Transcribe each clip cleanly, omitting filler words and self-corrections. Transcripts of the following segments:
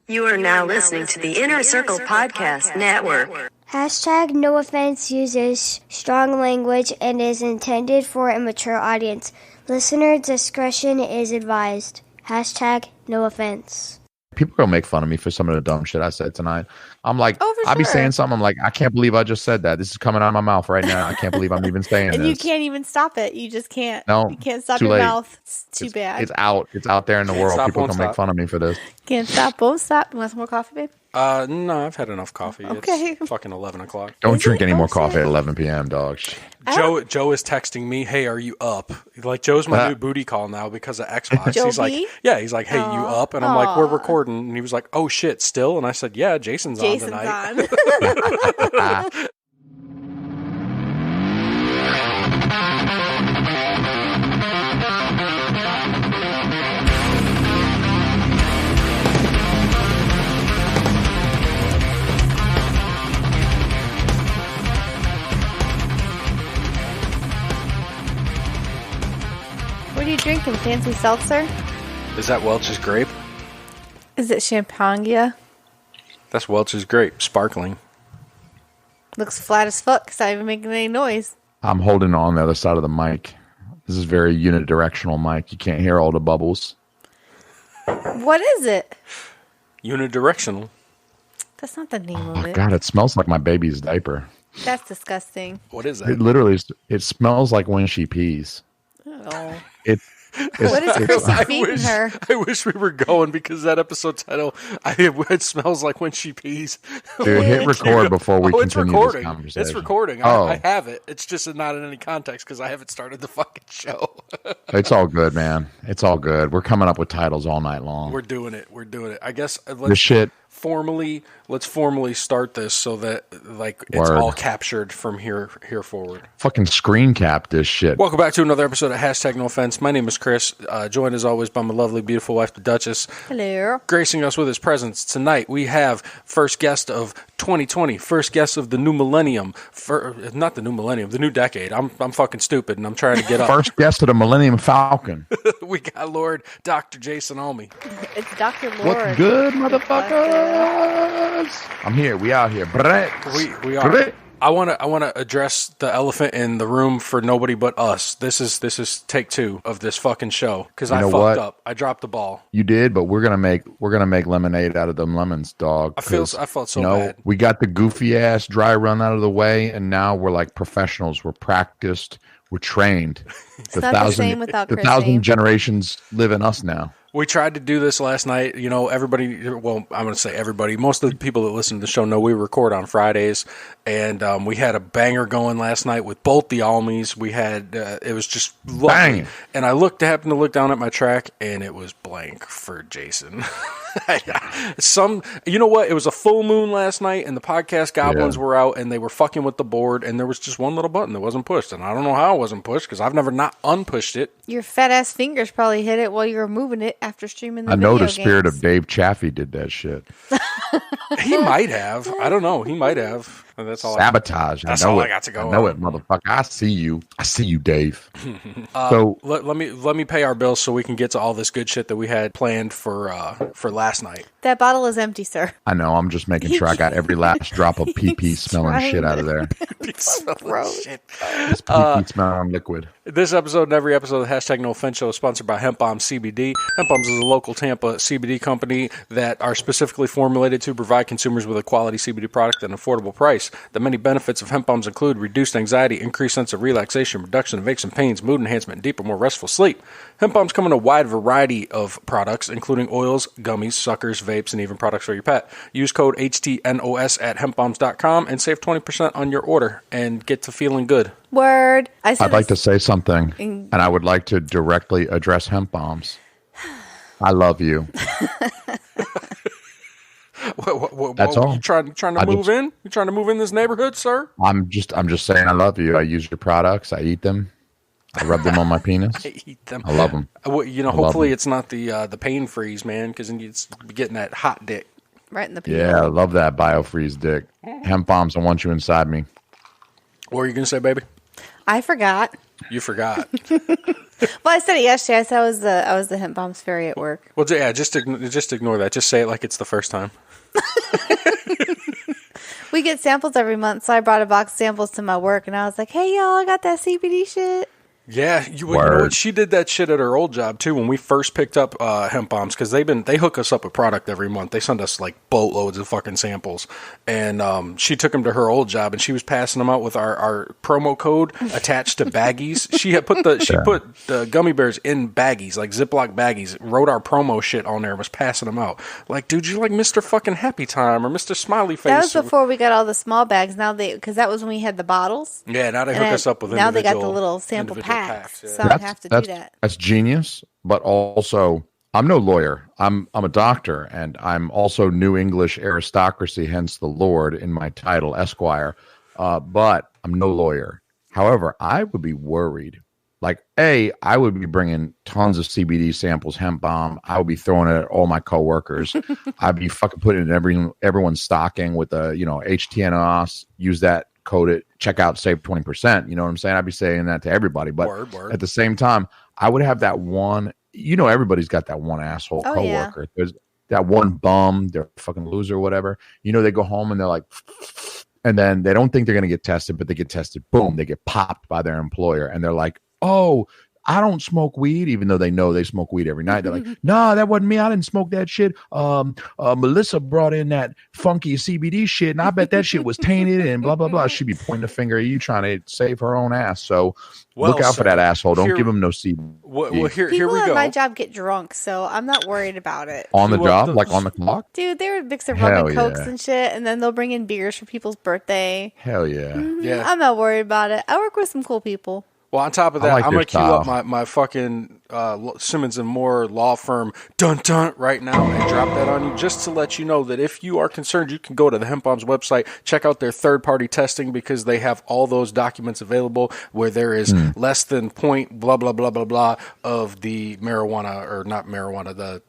You are now listening to the Inner Circle Podcast Network. Hashtag No Offense uses strong language and is intended for a mature audience. Listener discretion is advised. Hashtag No Offense. People are going to make fun of me for some of the dumb shit I said tonight. I'm like, I'll be saying something. I'm like, I can't believe I just said that. This is coming out of my mouth right now. I can't believe I'm even saying and this. You can't even stop it. You just can't. No, you can't stop too your late. mouth. It's too bad. It's out. It's out there in the world. Stop, People are going to make fun of me for this. Can't stop, won't stop. You want some more coffee, babe? No, I've had enough coffee. Okay. It's fucking 11 o'clock. Don't drink any more coffee at 11 p.m., dog. Joe is texting me, hey, are you up? Like, Joe's my new booty call now because of Xbox. He's like, he's like, hey, you up? And I'm like, we're recording. And he was like, oh, shit, still? And I said, yeah, Jason's on tonight. What are you drinking? Fancy seltzer? Is that Welch's grape? Is it champagne? That's Welch's grape, sparkling. Looks flat as fuck because I haven't making any noise. I'm holding on the other side of the mic. This is very unidirectional mic. You can't hear all the bubbles. What is it? Unidirectional. That's not the name of it. Oh, God, it smells like my baby's diaper. That's disgusting. What is that? It literally, it smells like when she pees. Oh. What is Chrissy feeding her? I wish we were going because that episode title, it smells like when she pees. Dude, hit record before we continue this conversation. It's recording. I have it. It's just not in any context because I haven't started the fucking show. It's all good, man. It's all good. We're coming up with titles all night long. We're doing it. I guess let's formally start this so that it's all captured from here forward. Fucking screen cap this shit. Welcome back to another episode of Hashtag No Offense. My name is Chris, joined as always by my lovely, beautiful wife, the Duchess. Hello. Gracing us with his presence tonight, we have first guest of 2020, first guest of the new millennium, not the new millennium, the new decade. I'm fucking stupid and I'm trying to get up. First guest of the Millennium Falcon. We got Lord Dr. Jason Alme. It's Dr. Lord. What's good, motherfuckers? I'm here. We out here. Brett. We are. Brett. I want to address the elephant in the room for nobody but us. This is take 2 of this fucking show because I fucked up. I dropped the ball. You did, but we're gonna make lemonade out of them lemons, dog. I felt so bad. We got the goofy ass dry run out of the way, and now we're like professionals. We're practiced. We're trained. It's not the same without Chris. 1,000 generations live in us now. We tried to do this last night. You know, everybody, well, I'm going to say everybody, most of the people that listen to the show know we record on Fridays. And we had a banger going last night with both the Almes. We had, it was just lovely. Bang. And I happened to look down at my track, and it was blank for Jason. You know what? It was a full moon last night, and the podcast goblins were out, and they were fucking with the board, and there was just one little button that wasn't pushed. And I don't know how it wasn't pushed, because I've never not unpushed it. Your fat ass fingers probably hit it while you were moving it after streaming the video I know the games. spirit of Dave Chaffee did that shit. He might have. I don't know. He might have. And that's all. Sabotage. That's all I got to go. I know it, motherfucker. I see you, Dave. So let me pay our bills so we can get to all this good shit that we had planned for last night. That bottle is empty, sir. I know. I'm just making sure I got every last drop of pee smelling shit out of there. Gross. This pee smelling liquid. This episode and every episode of the Hashtag No Offense Show is sponsored by Hemp Bombs CBD. Hemp Bombs is a local Tampa CBD company that are specifically formulated to provide consumers with a quality CBD product at an affordable price. The many benefits of Hemp Bombs include reduced anxiety, increased sense of relaxation, reduction of aches and pains, mood enhancement, and deeper, more restful sleep. Hemp Bombs come in a wide variety of products, including oils, gummies, suckers, vapes, and even products for your pet. Use code HTNOS at hempbombs.com and save 20% on your order and get to feeling good. Word. I'd like to say something, and I would like to directly address Hemp Bombs. I love you. That's all. You trying to move in? You trying to move in this neighborhood, sir? I'm just saying I love you. I use your products. I eat them. I rub them on my penis. I eat them. I love them. Hopefully it's not the pain freeze, man, because then you're getting that hot dick. Right in the penis. Yeah, I love that BioFreeze dick. Hemp Bombs, I want you inside me. What are you going to say, baby? I forgot. You forgot. Well, I said it yesterday. I said I was the Hemp Bombs fairy at work. Well, yeah, just ignore that. Just say it like it's the first time. We get samples every month, so I brought a box of samples to my work, and I was like, "Hey, y'all, I got that CBD shit." Yeah, you know what? She did that shit at her old job too. When we first picked up Hemp Bombs, because they hook us up with product every month. They send us like boatloads of fucking samples, and she took them to her old job, and she was passing them out with our promo code attached to baggies. She put the gummy bears in baggies, like Ziploc baggies. Wrote our promo shit on there, and was passing them out. Like, dude, you like Mr. fucking Happy Time or Mr. Smiley Face? That was before we got all the small bags. Now because that was when we had the bottles. Yeah, now they hook us up with now individual. They got the little sample packs. Yeah. So I have to do that. That's genius, but also I'm no lawyer. I'm a doctor, and I'm also New English aristocracy, hence the Lord in my title, Esquire. But I'm no lawyer. However, I would be worried. Like, I would be bringing tons of CBD samples, hemp bomb. I would be throwing it at all my coworkers. I'd be fucking putting it in everyone's stocking with a HTNOS. Use that. Code it, check out, save 20%. You know what I'm saying? I'd be saying that to everybody. But at the same time, I would have that one, everybody's got that one asshole coworker. Yeah. There's that one bum, they're a fucking loser or whatever. They go home and they're like, and then they don't think they're going to get tested, but they get tested. Boom, they get popped by their employer. And they're like, oh, I don't smoke weed, even though they know they smoke weed every night. They're like, nah, that wasn't me. I didn't smoke that shit. Melissa brought in that funky CBD shit, and I bet that shit was tainted and blah, blah, blah. She'd be pointing the finger at you trying to save her own ass. So look out for that asshole. Don't give him no CBD. Well, here we go. People at my job get drunk, so I'm not worried about it. On the job? Like on the clock? Dude, they were mixing rum and cokes and shit, and then they'll bring in beers for people's birthday. Hell yeah. Mm-hmm. Yeah. I'm not worried about it. I work with some cool people. Well, on top of that, I'm going to queue up my fucking Simmons & Moore law firm dun right now and drop that on you just to let you know that if you are concerned, you can go to the Hemp Bombs website, check out their third-party testing because they have all those documents available where there is less than point blah, blah, blah, blah, blah of the marijuana, or not marijuana, the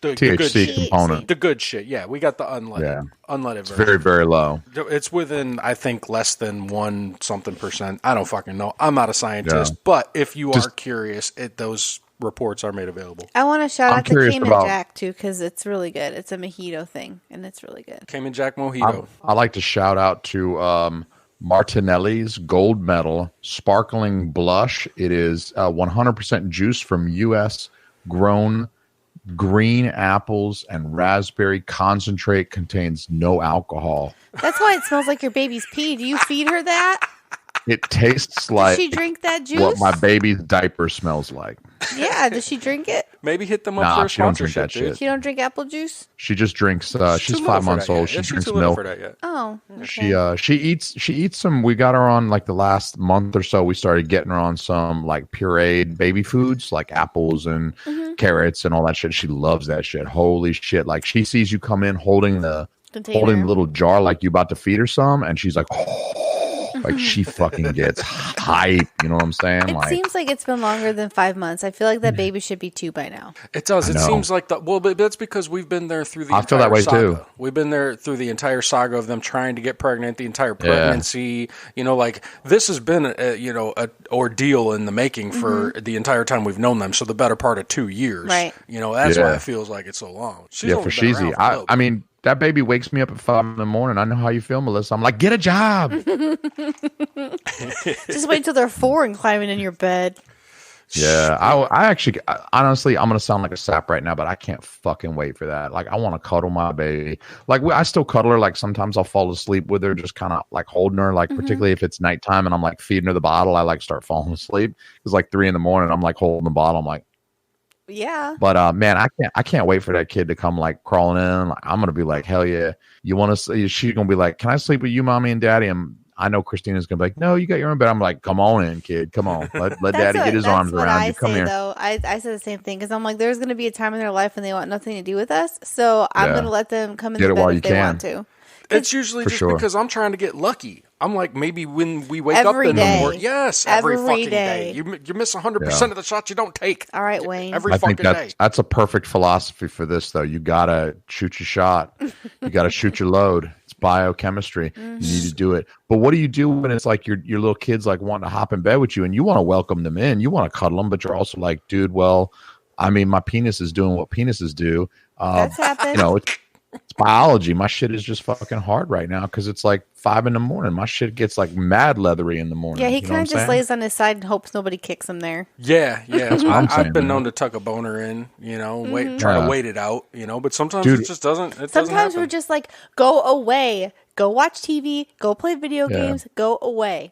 THC component. The good shit. Yeah, we got the unleaded. Yeah. Unleaded version. Very, very low. It's within, I think, less than 1% I don't fucking know. I'm not a scientist, but if you are curious, those reports are made available. I want to shout out to Cayman Jack too because it's really good. It's a mojito thing and it's really good. Cayman Jack mojito. I like to shout out to Martinelli's Gold Medal Sparkling Blush. It is 100% juice from U.S. grown green apples and raspberry concentrate, contains no alcohol. That's why it smells like your baby's pee. Do you feed her that? It tastes like does she drink that juice? What my baby's diaper smells like. Yeah, does she drink it? Maybe hit them up for a sponsorship. She don't drink apple juice? She just drinks she's 5 months old. She drinks milk. Oh. Okay. She eats some. We got her on like the last month or so. We started getting her on some like pureed baby foods like apples and carrots and all that shit. She loves that shit. Holy shit. Like she sees you come in holding the little jar like you about to feed her some, and she's like, like she fucking gets hype. You know what I'm saying? It seems like it's been longer than 5 months. I feel like that baby should be 2 by now. It does. It seems like that. Well, but that's because we've been there through the entire feel that way saga. Too. We've been there through the entire saga of them trying to get pregnant, the entire pregnancy. Like this has been a ordeal in the making for the entire time we've known them. So the better part of 2 years. Right. That's why it feels like it's so long. She's for Sheezy. I mean, that baby wakes me up at 5 a.m. I know how you feel, Melissa. I'm like, get a job. Just wait till they're 4 and climbing in your bed. Yeah, I actually, honestly, I'm going to sound like a sap right now, but I can't fucking wait for that. Like, I want to cuddle my baby. Like, I still cuddle her. Like, sometimes I'll fall asleep with her, just kind of like holding her. Like, particularly if it's nighttime and I'm like feeding her the bottle, I like start falling asleep. It's like 3 a.m. I'm like holding the bottle. I'm like, yeah. But man, I can't wait for that kid to come like crawling in. Like, I'm gonna be like, hell yeah. You want to sleep? She's gonna be like, can I sleep with you, mommy and daddy? And I know Christina's gonna be like, no, you got your own bed. I'm like, come on in, kid. Come on, let daddy get his arms around you. Come here. Though I say the same thing because I'm like, there's gonna be a time in their life when they want nothing to do with us. So I'm gonna let them come in the bed if they want to. It's usually just because I'm trying to get lucky. I'm like, maybe when we wake up in the morning. Yes, every fucking day. You miss 100% of the shots you don't take. All right, Wayne. I think that's a perfect philosophy for this, though. You got to shoot your shot. You got to shoot your load. It's biochemistry. You need to do it. But what do you do when it's like your little kids like wanting to hop in bed with you and you want to welcome them in? You want to cuddle them, but you're also like, dude, well, I mean, my penis is doing what penises do. That's happened. You know, it's biology. My shit is just fucking hard right now because it's like 5 a.m. My shit gets like mad leathery in the morning. Yeah, he kind of just lays on his side and hopes nobody kicks him there. Yeah. I've been known to tuck a boner in, you know, try to wait it out, you know, but sometimes it just doesn't. Sometimes we're just like, go away, go watch TV, go play video games, go away.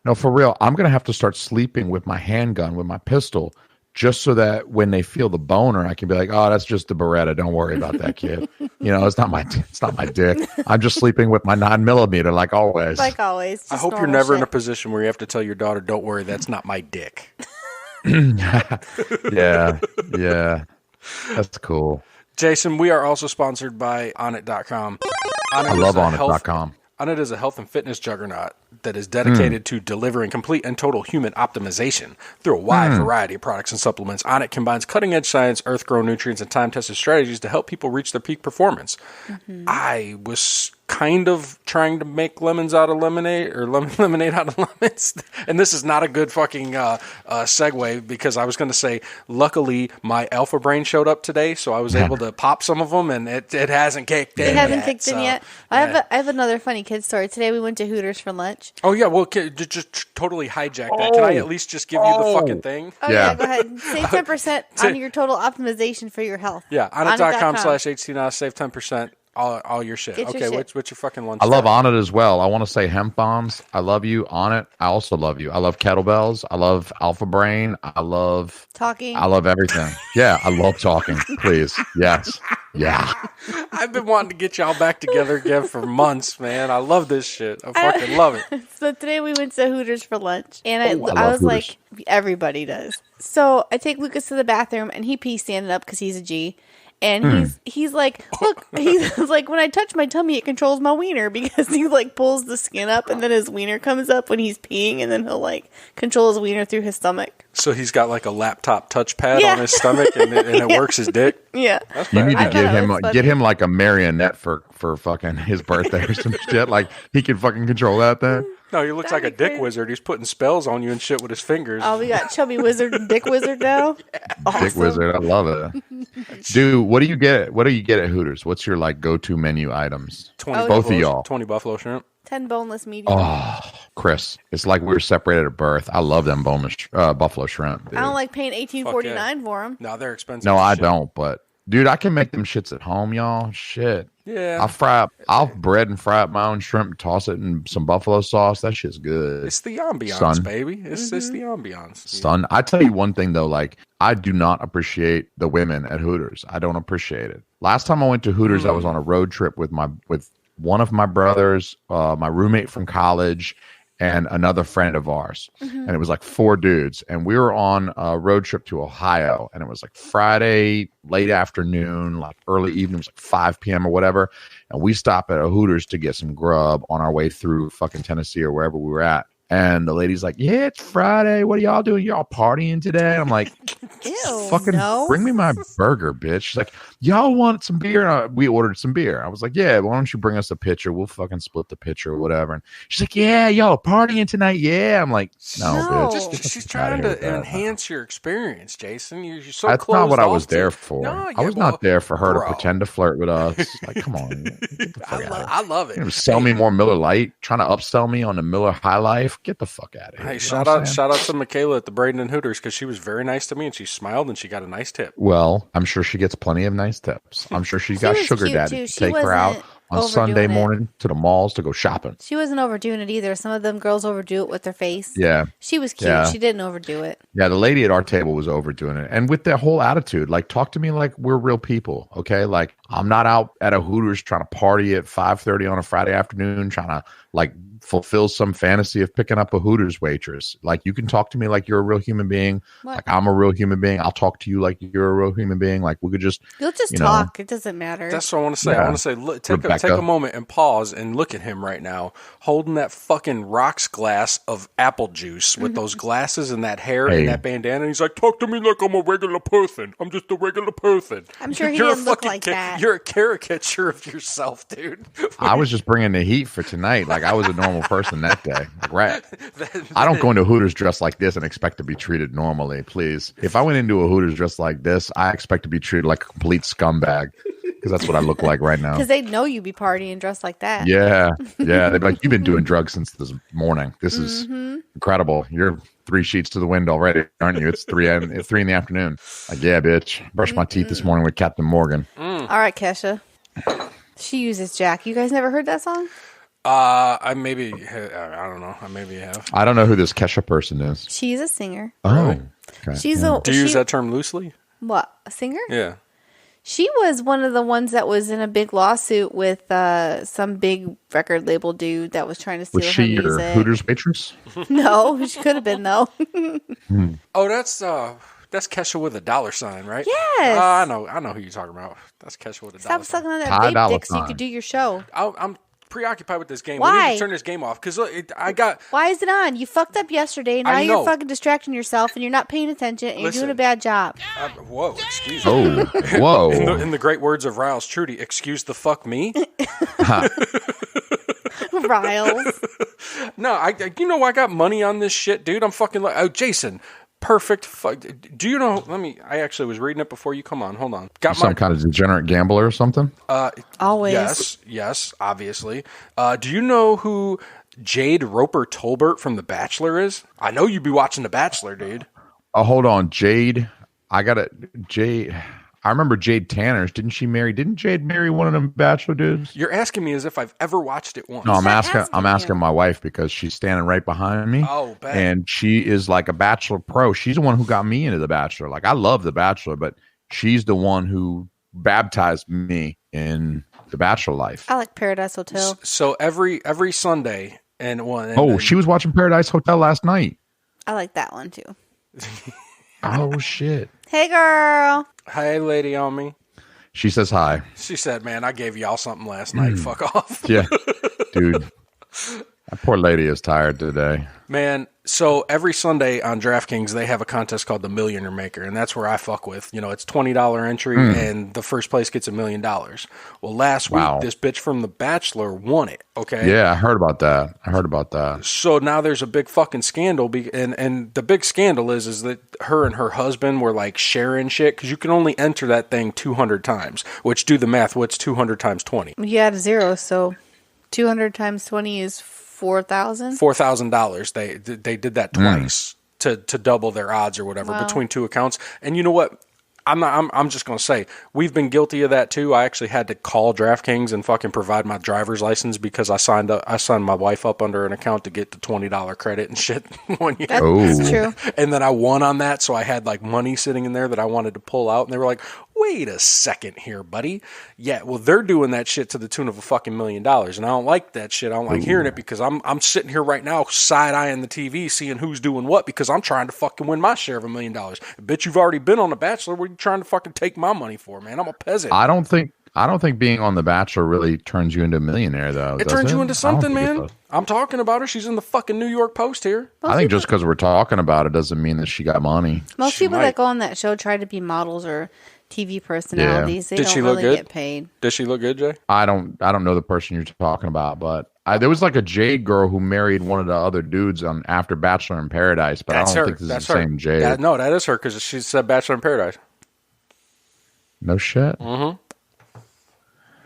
No, for real. I'm gonna have to start sleeping with my handgun, with my pistol. Just so that when they feel the boner, I can be like, "Oh, that's just a Beretta. Don't worry about that, kid. You know, it's not my dick. I'm just sleeping with my 9mm, like always." Like always. I hope you're never in a position where you have to tell your daughter, "Don't worry, that's not my dick." yeah, that's cool. Jason, we are also sponsored by Onnit.com. I love Onnit.com. Onnit is a health and fitness juggernaut that is dedicated to delivering complete and total human optimization through a wide variety of products and supplements. Onnit combines cutting-edge science, earth-grown nutrients, and time-tested strategies to help people reach their peak performance. I was kind of trying to make lemons out of lemonade or lemonade out of lemons. And this is not a good fucking segue because I was going to say, luckily my alpha brain showed up today, so I was able to pop some of them, and it hasn't kicked in. It hasn't kicked in yet. I have another funny kid story. Today we went to Hooters for lunch. Oh yeah, well, just totally hijack that. Can I at least just give you the fucking thing? Oh yeah, go ahead. Save 10% on your total optimization for your health. Yeah, Onnit.com/HTNOS, save 10%. All your shit. Get okay, your shit. What's your fucking lunch? I love Onnit as well. I want to say Hemp Bombs. I love you. Onnit. I also love you. I love kettlebells. I love Alpha Brain. I love talking. I love everything. Yeah, I love talking. Please. Yes. Yeah. I've been wanting to get y'all back together again for months, man. I love this shit. I fucking love it. So today we went to Hooters for lunch, and I was Hooters. like, everybody does. So I take Lucas to the bathroom, and he pees standing up because he's a G. And he's like, look, he's like, when I touch my tummy, it controls my wiener, because he like pulls the skin up and then his wiener comes up when he's peeing, and then he'll like control his wiener through his stomach. So he's got like a laptop touchpad on his stomach, and it works his dick. Yeah, you need to get him like a marionette for fucking his birthday or some shit. Like he can fucking control that thing. No, he looks like a dick wizard. He's putting spells on you and shit with his fingers. Oh, we got Chubby Wizard and Dick Wizard now. Awesome. Dick Wizard, I love it. Dude, what do you get? What do you get at Hooters? What's your like go-to menu items? 20 both of y'all. 20 buffalo shrimp. 10 boneless medium. Oh, Chris, it's like we were separated at birth. I love them boneless buffalo shrimp. Dude. I don't like paying $18.49 for them. No, they're expensive. No, I don't. But dude, I can make them shits at home, y'all. Shit. Yeah. I'll bread and fry up my own shrimp, toss it in some buffalo sauce. That shit's good. It's the ambiance, baby. It's the ambiance. Son, I tell you one thing though, like I do not appreciate the women at Hooters. I don't appreciate it. Last time I went to Hooters, I was on a road trip with one of my brothers, my roommate from college, and another friend of ours. And it was like 4 dudes. And we were on a road trip to Ohio. And it was like Friday, late afternoon, like early evening, it was like 5 p.m. or whatever. And we stopped at a Hooters to get some grub on our way through fucking Tennessee or wherever we were at. And the lady's like, yeah, it's Friday. What are y'all doing? Y'all partying today? I'm like, bring me my burger, bitch. She's like, y'all want some beer? And we ordered some beer. I was like, yeah, why don't you bring us a pitcher? We'll fucking split the pitcher or whatever. And she's like, yeah, y'all partying tonight? Yeah. I'm like, no. Bitch. She's trying to enhance your experience, Jason. You're so That's closed not what I was off there for. No, I was not there for her to pretend to flirt with us. Like, come on. Get the fuck out I love it. Sell me more Miller Lite, trying to upsell me on the Miller High Life. Get the fuck out of here. Hey, shout out to Michaela at the Braden and Hooters, because she was very nice to me and she smiled and she got a nice tip. Well, I'm sure she gets plenty of nice tips. I'm sure she got sugar daddy to take her out on Sunday morning to the malls to go shopping. She wasn't overdoing it either. Some of them girls overdo it with their face. Yeah. She was cute. Yeah. She didn't overdo it. Yeah, the lady at our table was overdoing it. And with their whole attitude, like, talk to me like we're real people, okay? Like, I'm not out at a Hooters trying to party at 5:30 on a Friday afternoon, trying to, like, fulfill some fantasy of picking up a Hooters waitress. Like, you can talk to me like you're a real human being. What? Like, I'm a real human being. I'll talk to you like you're a real human being. Like, we could just, You'll just you know, talk. It doesn't matter. That's what I want to say. Yeah. I want to say, look, take Rebecca. a moment and pause and look at him right now, holding that fucking rocks glass of apple juice with those glasses and that hair Hey. and that bandana. And he's like, talk to me like I'm a regular person. I'm just a regular person. I'm sure he You're a didn't look fucking like that. You're a caricature of yourself, dude. I was just bringing the heat for tonight. Like, I was a normal person that day. Like, right. I don't go into Hooters dressed like this and expect to be treated normally, please. If I went into a Hooters dressed like this, I expect to be treated like a complete scumbag, because that's what I look like right now. Because they know you be partying dressed like that. Yeah. They'd be like, you've been doing drugs since this morning. This is incredible. You're 3 sheets to the wind already, aren't you? It's 3 in the afternoon. Like, yeah, bitch. Brushed my teeth this morning with Captain Morgan. All right, Kesha. She uses Jack. You guys never heard that song? I don't know. I maybe have. I don't know who this Kesha person is. She's a singer. Oh. Okay. She's Yeah. Do you use that term loosely? What? A singer? Yeah. She was one of the ones that was in a big lawsuit with some big record label dude that was trying to steal Was her she your music. Hooters waitress? No, she could have been though. Oh, that's Kesha with a $sign, right? Yes. I know who you're talking about. That's Kesha with a Stop $sign. sucking on that Ty babe Dolla dick so you Sign. could do your show. I'm preoccupied with this game. We Why? need to turn this game off because I got. Why is it on? You fucked up yesterday. Now I you're know. fucking distracting yourself and you're not paying attention and you're Listen. doing a bad job. Whoa, excuse me. Oh, whoa. In the great words of Riles Trudy, excuse the fuck me. Riles. No, I got money on this shit, dude. I'm fucking like, oh, Jason, perfect. Do you know? I actually was reading it before you come on. Hold on. Got Some kind of degenerate gambler or something? Always. Yes, obviously. Do you know who Jade Roper Tolbert from The Bachelor is? I know you be watching The Bachelor, dude. Oh, hold on. Jade. I remember Jade Tanner's. Didn't Jade marry one of them Bachelor dudes? You're asking me as if I've ever watched it once. No, I'm asking asking you. my wife because she's standing right behind me. Oh, bet. And she is like a Bachelor pro. She's the one who got me into The Bachelor. Like, I love The Bachelor, but she's the one who baptized me in The Bachelor life. I like Paradise Hotel. So every Sunday She was watching Paradise Hotel last night. I like that one too. Oh, shit. Hey, girl. Hey, lady on me. She says hi. She said, "Man, I gave y'all something last night. Fuck off." Yeah. Dude. That poor lady is tired today. Man, so every Sunday on Draftkings, they have a contest called the Millionaire Maker, and that's where I fuck with. You know, it's $20 entry, and the first place gets $1 million. Well, last week, this bitch from The Bachelor won it, okay? Yeah, I heard about that. So now there's a big fucking scandal, and the big scandal is that her and her husband were, like, sharing shit, because you can only enter that thing 200 times, which, do the math, what's 200 times 20? You add a zero, so 200 times 20 is 4,000. $4,000. They did that twice to double their odds or whatever between two accounts. And you know what? I'm just going to say, we've been guilty of that too. I actually had to call DraftKings and fucking provide my driver's license because I signed my wife up under an account to get the $20 credit and shit 1 year. That's true. And then I won on that, so I had like money sitting in there that I wanted to pull out, and they were like, wait a second here, buddy. Yeah, well, they're doing that shit to the tune of $1 million, and I don't like that shit. I don't like hearing it because I'm sitting here right now side-eyeing the TV, seeing who's doing what because I'm trying to fucking win my share of $1 million. Bitch, you've already been on The Bachelor. What are you trying to fucking take my money for, man? I'm a peasant. I don't think being on The Bachelor really turns you into a millionaire, though. It turns you into something, man. I'm talking about her. She's in the fucking New York Post here. I think just because we're talking about it doesn't mean that she got money. Most people that go on that show try to be models or TV personalities. Yeah. They don't really get paid. Did she look good, Jay? I don't know the person you're talking about, but there was like a Jade girl who married one of the other dudes on after Bachelor in Paradise, but That's I don't her. think this That's is the her. same Jade. That is her because she said Bachelor in Paradise. No shit. Mm-hmm.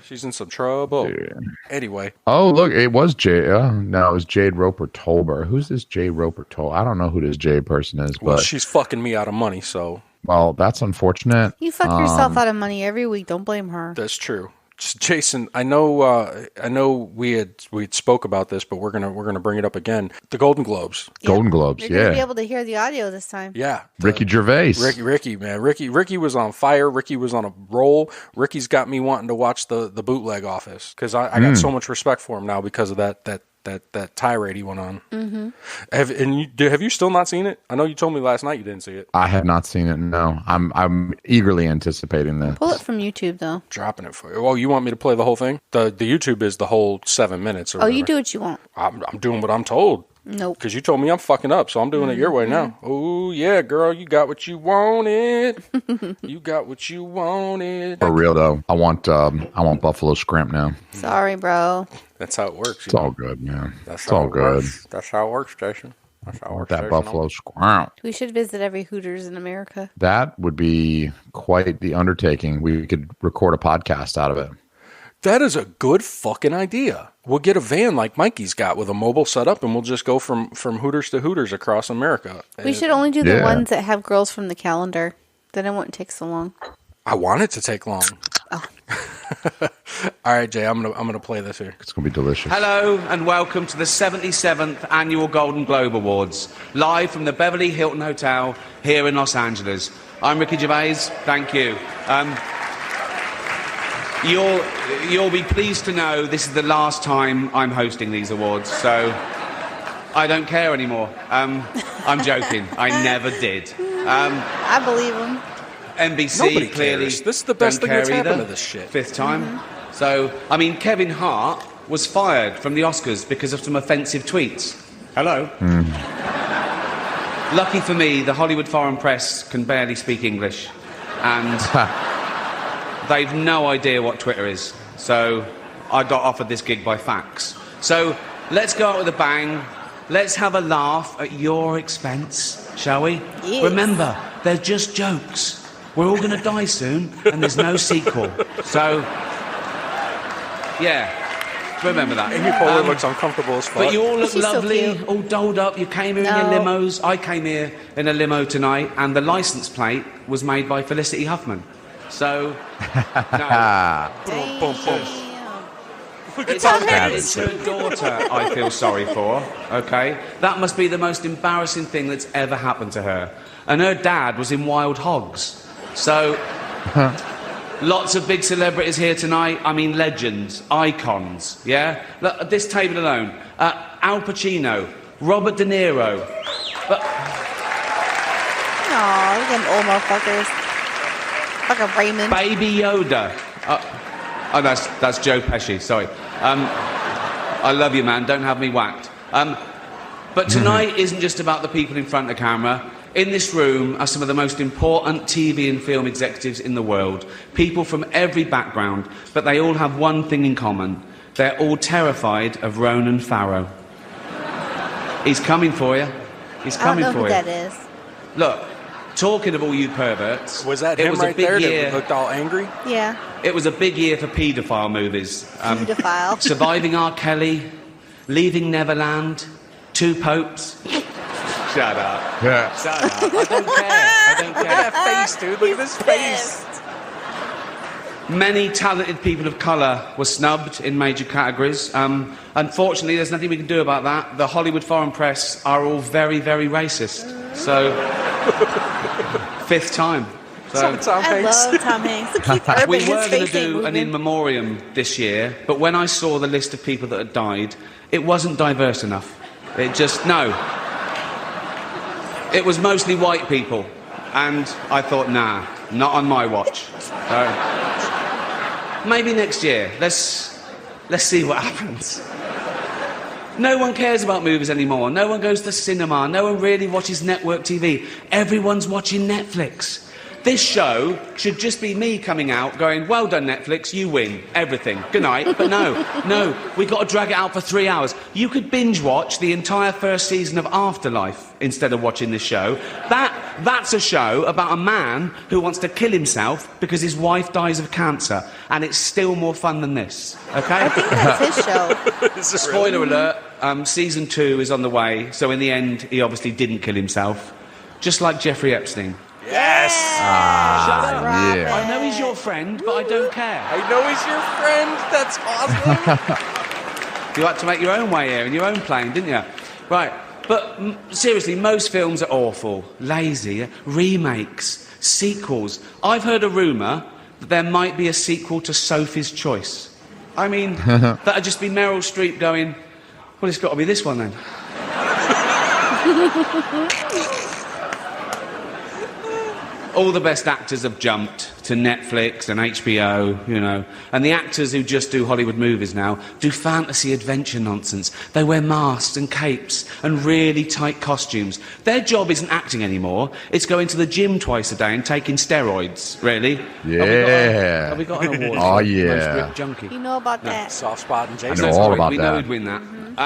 She's in some trouble. Dude. Anyway. Oh, look, it was Jade. No, it was Jade Roper Tolbert. Who's this Jade Roper Tolbert? I don't know who this Jade person is, but Well, she's fucking me out of money, so. Well, that's unfortunate. You fuck yourself out of money every week. Don't blame her. That's true. Jason, I know we had spoke about this, but we're gonna bring it up again. The Golden Globes. Golden Globes, You're gonna be able to hear the audio this time. Yeah. Ricky Gervais. Ricky, man. Ricky was on fire. Ricky was on a roll. Ricky's got me wanting to watch the bootleg Office because I got so much respect for him now because of that that tirade he went on. Mm-hmm. Have you still not seen it? I know you told me last night you didn't see it. I have not seen it. No, I'm eagerly anticipating this. Pull it from YouTube though. Dropping it for you. Oh, you want me to play the whole thing? The YouTube is the whole 7 minutes. Or whatever. You do what you want. I'm doing what I'm told. Nope. Because you told me I'm fucking up, so I'm doing it your way now. Oh, yeah, girl, you got what you wanted. You got what you wanted. For real, though, I want buffalo scrimp now. Sorry, bro. That's how it works. It's all good, man. It's all good. Works. That's how it works, Jason. That's how it works. That buffalo scrimp. We should visit every Hooters in America. That would be quite the undertaking. We could record a podcast out of it. That is a good fucking idea. We'll get a van like Mikey's got with a mobile setup, and we'll just go from Hooters to Hooters across America. We should only do the ones that have girls from the calendar. Then it won't take so long. I want it to take long. Oh. All right, Jay, I'm gonna play this here. It's gonna be delicious. Hello and welcome to the 77th Annual Golden Globe Awards, live from the Beverly Hilton Hotel here in Los Angeles. I'm Ricky Gervais. Thank you. You'll be pleased to know this is the last time I'm hosting these awards, so I don't care anymore. I'm joking. I never did. I believe him. NBC Nobody clearly cares. This is the best thing that's happened to this shit. Fifth time. So, I mean, Kevin Hart was fired from the Oscars because of some offensive tweets. Hello. Lucky for me, the Hollywood foreign press can barely speak English, and they've no idea what Twitter is. So I got offered this gig by fax. So let's go out with a bang. Let's have a laugh at your expense, shall we? Yes. Remember, they're just jokes. We're all going to die soon, and there's no sequel. So, yeah, remember that. Amy Poehler looks uncomfortable as fuck. But you all look She's lovely, so all dolled up. You came here in your limos. I came here in a limo tonight, and the license plate was made by Felicity Huffman. So, no. Boom, boom, boom. It's her daughter I feel sorry for, okay? That must be the most embarrassing thing that's ever happened to her. And her dad was in Wild Hogs. So, lots of big celebrities here tonight. I mean, legends, icons, yeah? Look, at this table alone, Al Pacino, Robert De Niro. Aw, look at them old motherfuckers. Fucking Raymond. Baby Yoda. Oh, that's Joe Pesci, sorry. I love you, man. Don't have me whacked. But tonight isn't just about the people in front of the camera. In this room are some of the most important TV and film executives in the world. People from every background, but they all have one thing in common. They're all terrified of Ronan Farrow. He's coming for you. He's coming for you. I don't know who that is. Look, talking of all you perverts... Was that him right there that looked all angry? Yeah. It was a big year for paedophile movies. Pedophile. Surviving R. Kelly, Leaving Neverland, Two Popes... Shut up. Yeah. Shut up. I don't care. Look at that face, dude. Look at this face. Many talented people of colour were snubbed in major categories. Unfortunately, there's nothing we can do about that. The Hollywood foreign press are all very, very racist. So, fifth time. So, Tom Hanks. I love Tom Hanks. Keith Urban, we his were going to face ain't do an moving. in memoriam this year, but when I saw the list of people that had died, it wasn't diverse enough. No. It was mostly white people, and I thought, nah, not on my watch. So, maybe next year. Let's see what happens. No one cares about movies anymore. No one goes to cinema. No one really watches network TV. Everyone's watching Netflix. This show should just be me coming out going, well done, Netflix, you win everything. Good night. But no, we got to drag it out for 3 hours. You could binge watch the entire first season of Afterlife instead of watching this show. That's a show about a man who wants to kill himself because his wife dies of cancer, and it's still more fun than this. Okay? I think that's his show. Spoiler alert, season 2 is on the way, so in the end, he obviously didn't kill himself. Just like Jeffrey Epstein. Yes! Shut up. Yeah. I know he's your friend, but I don't care. I know he's your friend. That's awesome. You had to make your own way here in your own plane, didn't you? Right. But seriously, most films are awful, lazy, remakes, sequels. I've heard a rumour that there might be a sequel to Sophie's Choice. I mean, that'd just be Meryl Streep going, Well, it's got to be this one then. All the best actors have jumped to Netflix and HBO, you know. And the actors who just do Hollywood movies now do fantasy adventure nonsense. They wear masks and capes and really tight costumes. Their job isn't acting anymore. It's going to the gym twice a day and taking steroids, really. Yeah. Have we got an award? Oh, for yeah. Most ripped junkie? You know about that. Soft spot and I Jason. know all about we that. know who'd win that.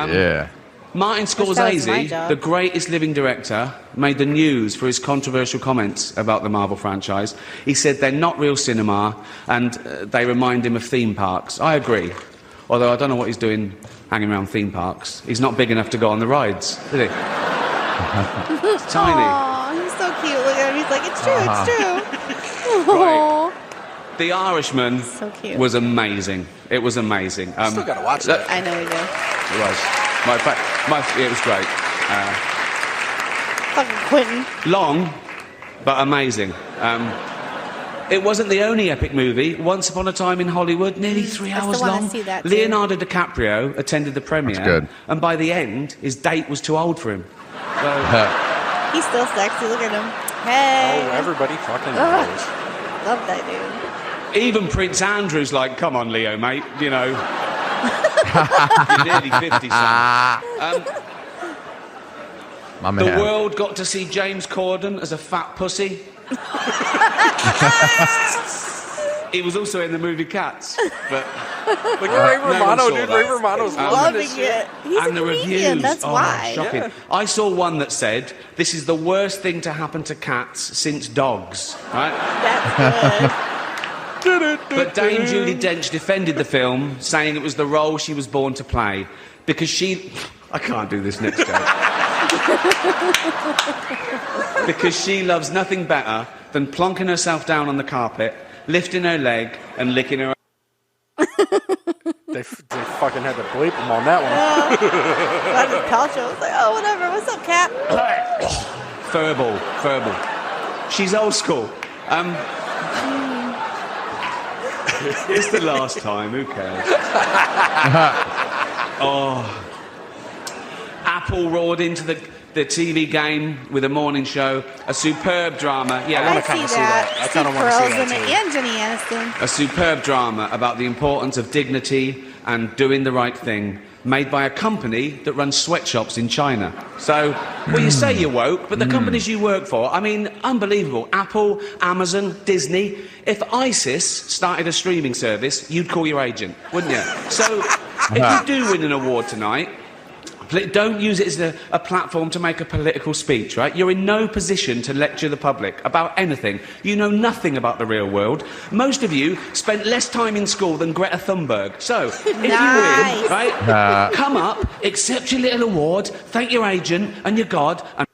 Yeah. Martin that was my Scorsese, job. the greatest living director, made the news for his controversial comments about the Marvel franchise. He said they're not real cinema and they remind him of theme parks. I agree. Although I don't know what he's doing hanging around theme parks. He's not big enough to go on the rides, is he? It's tiny. Aw, he's so cute. Look at him. He's like, it's true, it's true. Right. The Irishman So cute. was amazing. It was amazing. Still got to watch that. I know we do. It was. It was great. Fucking Quentin. Long, but amazing. It wasn't the only epic movie. Once Upon a Time in Hollywood, nearly 3 I still hours wanna long. see that too. Leonardo DiCaprio attended the premiere, That's good. and by the end, his date was too old for him. So, He's still sexy. Look at him. Hey. Oh, everybody fucking knows. Love that dude. even Prince Andrew's like, "Come on, Leo, mate, you know, you're nearly 50, son." My The man. world got to see James Corden as a fat pussy. He was also in the movie Cats, but Look at Ray no one Romano, saw dude. that. Ray Romano's loving Loving this shit. it. He's and a the comedian. reviews, That's why. shocking. Yeah. I saw one that said, "This is the worst thing to happen to cats since dogs." Right? That's good. But Dame Judi Dench defended the film, saying it was the role she was born to play because she. I can't do this next joke. Because she loves nothing better than plonking herself down on the carpet, lifting her leg, and licking her. They fucking had to bleep him on that one. Gwyneth Paltrow was like, oh, whatever. What's up, cat? Furball. She's old school. It's the last time. Who cares? Apple roared into the TV game with a morning show, a superb drama. Yeah, I wanna I kinda see see that. that. I Steve kinda wanna see Carell's that in it, too. and Jenny Aniston. a superb drama about the importance of dignity and doing the right thing, made by a company that runs sweatshops in China. So, well, you say you're woke, but the companies you work for, I mean, unbelievable. Apple, Amazon, Disney. If ISIS started a streaming service, you'd call your agent, wouldn't you? So, if you do win an award tonight, don't use it as a platform to make a political speech, right? You're in no position to lecture the public about anything. You know nothing about the real world. Most of you spent less time in school than Greta Thunberg. So, if you win, right, come up, accept your little award, thank your agent and your God, and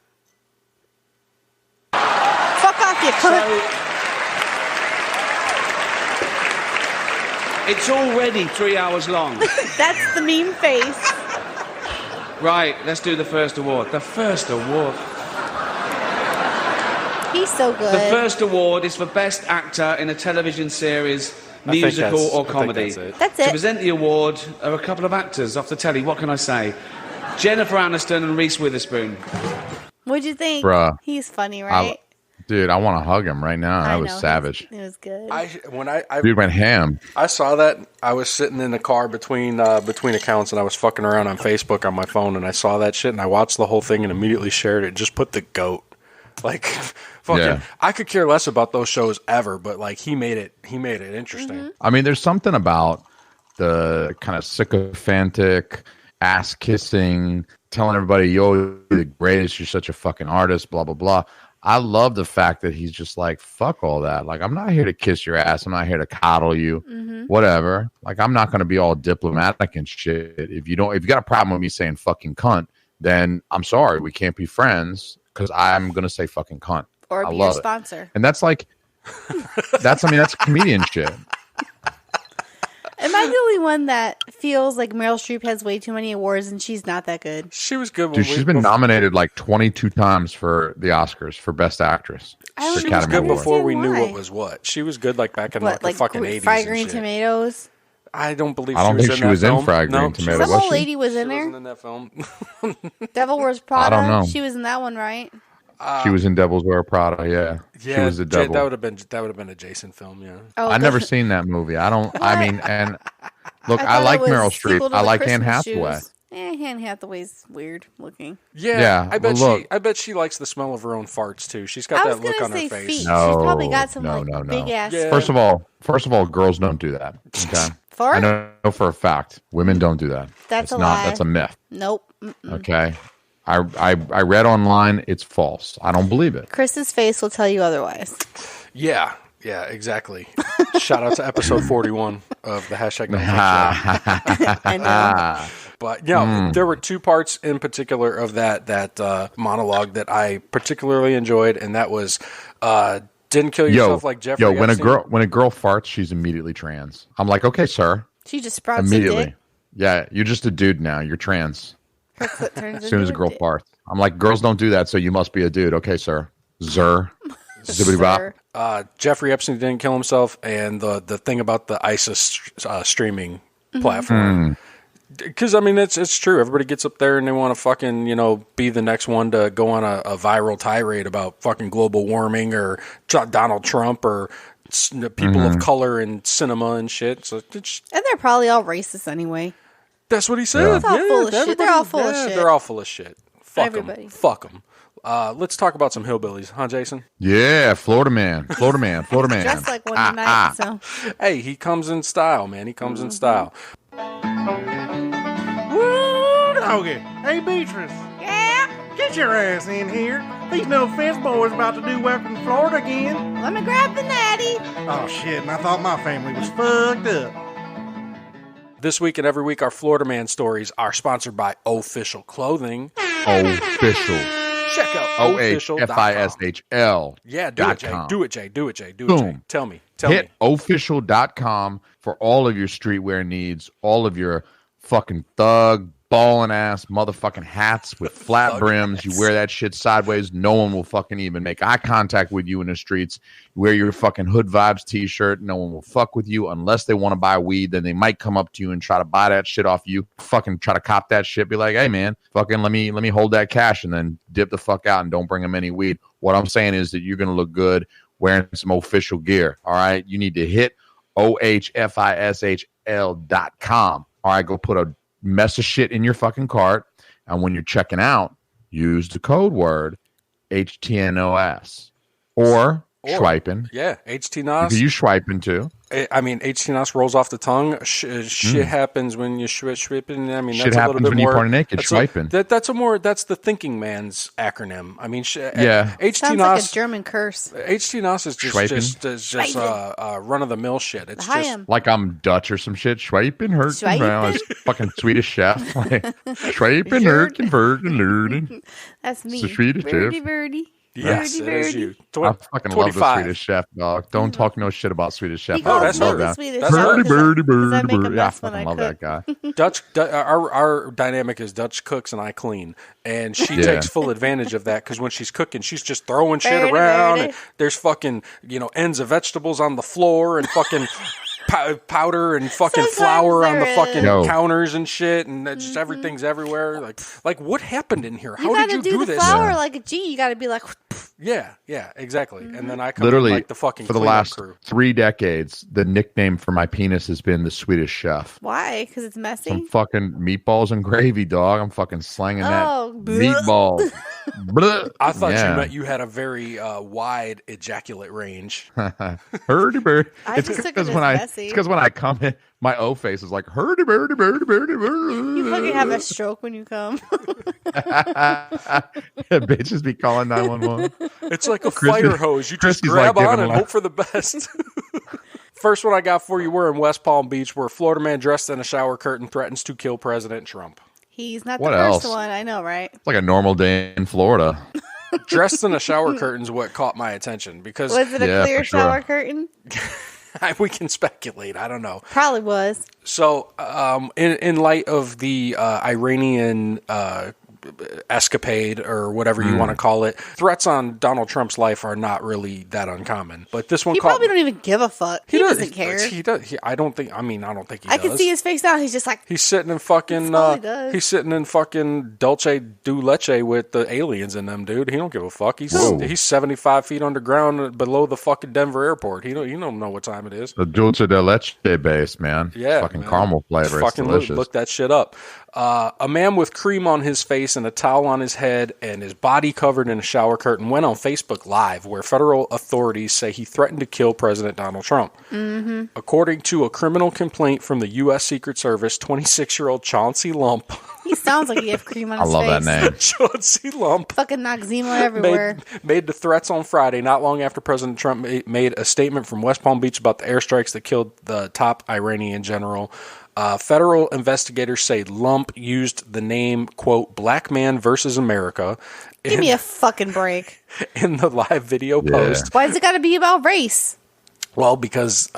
Fuck off, you cunt. it's already 3 hours long. That's the meme face. Right, let's do the first award. The first award. He's so good. The first award is for Best Actor in a Television Series, I think musical that's- or I think comedy. that's it. That's To it. present the award are a couple of actors off the telly. What can I say? Jennifer Aniston and Reese Witherspoon. What'd you think? Bruh. He's funny, right? Dude, I want to hug him right now. That I was know, savage. It was good. When I Dude went ham. I saw that, I was sitting in the car between accounts, and I was fucking around on Facebook on my phone, and I saw that shit, and I watched the whole thing and immediately shared it. Just put the GOAT. Like, fucking, Yeah. I could care less about those shows ever, but like he made it interesting. Mm-hmm. I mean, there's something about the kind of sycophantic, ass kissing, telling everybody, yo, you're the greatest, you're such a fucking artist, blah, blah, blah. I love the fact that he's just like, fuck all that. Like, I'm not here to kiss your ass. I'm not here to coddle you. Whatever. Like, I'm not going to be all diplomatic and shit. If you got a problem with me saying fucking cunt, then I'm sorry. We can't be friends because I'm going to say fucking cunt. or I be your love it. sponsor. And that's like, that's comedian shit. Am I the only one that feels like Meryl Streep has way too many awards and she's not that good? She was good. Dude, she's been nominated like 22 times for the Oscars for Best Actress. I don't for She was Academy good Award. before we knew Why? what was what. She was good like back in What, like the fucking 80s. fried and green shit. tomatoes? I don't believe I don't think she was in Fried Green Tomato. Some was old she? lady was in She there. wasn't in that film. Devil Wears Prada. I don't know. She was in that one, right? She was in Devil's Wear Prada. Yeah, she was the devil. That would have been a Jason film. Yeah. Oh, I never seen that movie. I don't. I mean, and look, I thought like it was Meryl sequel Streep. to I the like Anne Christmas Hathaway. Shoes. Anne Hathaway's weird looking. Yeah, I bet well, look. I bet she likes the smell of her own farts too. She's I got was that look gonna on her say face. feet. No, She's probably got some no. big ass. Yeah. First of all, girls don't do that. Okay, Fart? I know for a fact women don't do that. That's it's a not. lie. That's a myth. Nope. Mm-mm. Okay, I read online. It's false. I don't believe it. Chris's face will tell you otherwise. Yeah, exactly. Shout out to episode 41 of the hashtag No Fun Show. I know. But there were two parts in particular of that monologue that I particularly enjoyed, and that was didn't kill yourself like Jeffrey. When Epstein. a girl farts, she's immediately trans. I'm like, okay, sir. She just sprouts Immediately. a dick. Yeah, you're just a dude now. You're trans. Her foot turns As soon as a into girl dick. farts, I'm like, girls don't do that, so you must be a dude. Okay, sir. Zippity Sir. bop. Jeffrey Epstein didn't kill himself, and the thing about the ISIS streaming platform. Because, I mean, it's true. Everybody gets up there and they want to fucking, be the next one to go on a viral tirade about fucking global warming or Donald Trump or people of color in cinema and shit. So it's, And they're probably all racist anyway. that's what he said. It's all full of shit. They're all full of yeah, shit. They're all full of shit. Fuck Everybody. them. Fuck them. Let's talk about some hillbillies, huh, Jason? Yeah, Florida man. Dressed like one tonight, so. Hey, he comes in style, man. He comes in style. Woo, doggy. Hey, Beatrice. Yeah? Get your ass in here. These no offense boys about to do Welcome to Florida again. Let me grab the natty. Oh, shit, and I thought my family was fucked up. This week and every week, our Florida Man stories are sponsored by Ohfishl Clothing. Official. Check out OHFISHL. Yeah, do it, Jay. .com. Do it, Jay. Do it, Jay. Boom. Tell me. Hit official.com for all of your streetwear needs, all of your fucking thug, ballin' ass motherfucking hats with flat brims. You wear that shit sideways, no one will fucking even make eye contact with you in the streets. You wear your fucking Hood Vibes t-shirt, no one will fuck with you unless they want to buy weed. Then they might come up to you and try to buy that shit off you. Fucking try to cop that shit. Be like, hey man, fucking let me hold that cash and then dip the fuck out and don't bring them any weed. What I'm saying is that you're gonna look good wearing some official gear. All right, you need to hit ohfishl.com. All right, go put a mess of shit in your fucking cart, and when you're checking out, use the code word HTNOS or swiping. Yeah, HTNOS. You swiping too. I mean, HTNOS rolls off the tongue. Shit happens when you swiping. I mean, Shit that's a happens little bit when more. you're party naked. Swiping. That's the thinking man's acronym. I mean, Yeah. Sounds like a HTNOS. German curse. HTNOS is just run of the mill shit. It's Hi, just Like I'm Dutch or some shit. Swiping, hurting, Swiping? around. It's fucking Swedish chef. Like, swiping, hurting, virgin, looting. That's me. It's the Swedish birdie, chef. birdie. yes, Birdie, it is birdie. you. I fucking love the 25. Swedish chef, dog. Don't talk no shit about Swedish chef. He calls that's me her. the Swedish That's chef her. Birdie, because I make a birdie. Yeah, I mess when fucking I love that cook. guy. Our dynamic is Dutch cooks and I clean, and she Yeah. takes full advantage of that because when she's cooking, she's just throwing shit Birdie, around. birdie. And there's fucking ends of vegetables on the floor and fucking powder and fucking Sometimes flour on the there fucking is. Yo. counters and shit, and just everything's everywhere. Like what happened in here? You How gotta did you do do the this? flour like a G. You gotta be like, Yeah, exactly. And then I come Literally, in like the fucking for the cleanup last crew. 3 decades, the nickname for my penis has been the Swedish chef. why? Because it's messy. Some fucking meatballs and gravy, dog. I'm fucking slanging Oh, that bleh. meatball. Bleh. I thought Yeah. you meant you had a very wide ejaculate range. Hurdy birdie. I It's just took it because as when messy. I come in, my O face is like hurdy birdie birdie birdie birdie. You fucking have a stroke when you come. Bitches be calling 911. It's like a Chrissy- fire hose. You just Chrissy's grab like on giving and life. hope for the best. First one I got for you, we're in West Palm Beach, where a Florida man dressed in a shower curtain threatens to kill President Trump. He's not What the first else? one. I know, right? It's like a normal day in Florida. Dressed in a shower curtain is what caught my attention because Was it a Yeah, clear for sure. shower curtain? we can speculate. I don't know. Probably was. So, in light of the Iranian escapade or whatever you want to call it. Threats on Donald Trump's life are not really that uncommon, but this one He probably don't even give a fuck. He doesn't care. He does. I don't think he does. I can see his face now. He's just like he's sitting in fucking he's sitting in fucking Dulce du Leche with the aliens in them, dude. He don't give a fuck. He's 75 feet underground below the fucking Denver airport. You don't know what time it is. The Dulce de Leche base, man. Yeah, fucking caramel flavor. It's fucking delicious. look that shit up. A man with cream on his face and a towel on his head and his body covered in a shower curtain went on Facebook Live, where federal authorities say he threatened to kill President Donald Trump. Mm-hmm. According to a criminal complaint from the U.S. Secret Service, 26-year-old Chauncey Lump. He sounds like he have cream on his face. I love that name. Chauncey Lump. Fucking Noxzema everywhere. Made the threats on Friday, not long after President Trump made a statement from West Palm Beach about the airstrikes that killed the top Iranian general. Federal investigators say Lump used the name, quote, Black Man versus America. Give me a fucking break. In the live video post. Why does it got to be about race? Well, because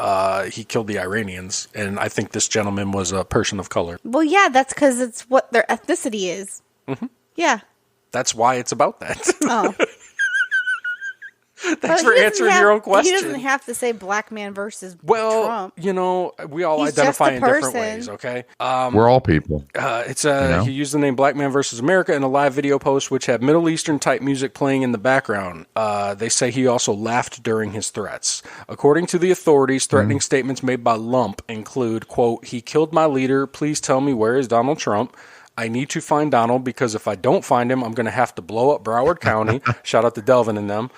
he killed the Iranians, and I think this gentleman was a person of color. Well, yeah, that's because it's what their ethnicity is. Mm-hmm. Yeah. That's why it's about that. Oh. Thanks for answering your own question. He doesn't have to say black man versus Trump. You know, we all identify in different ways, okay? We're all people. He used the name Black Man versus America in a live video post, which had Middle Eastern type music playing in the background. They say he also laughed during his threats. According to the authorities, threatening statements made by Lump include, quote, he killed my leader. Please tell me where is Donald Trump? I need to find Donald because if I don't find him, I'm going to have to blow up Broward County. Shout out to Delvin and them.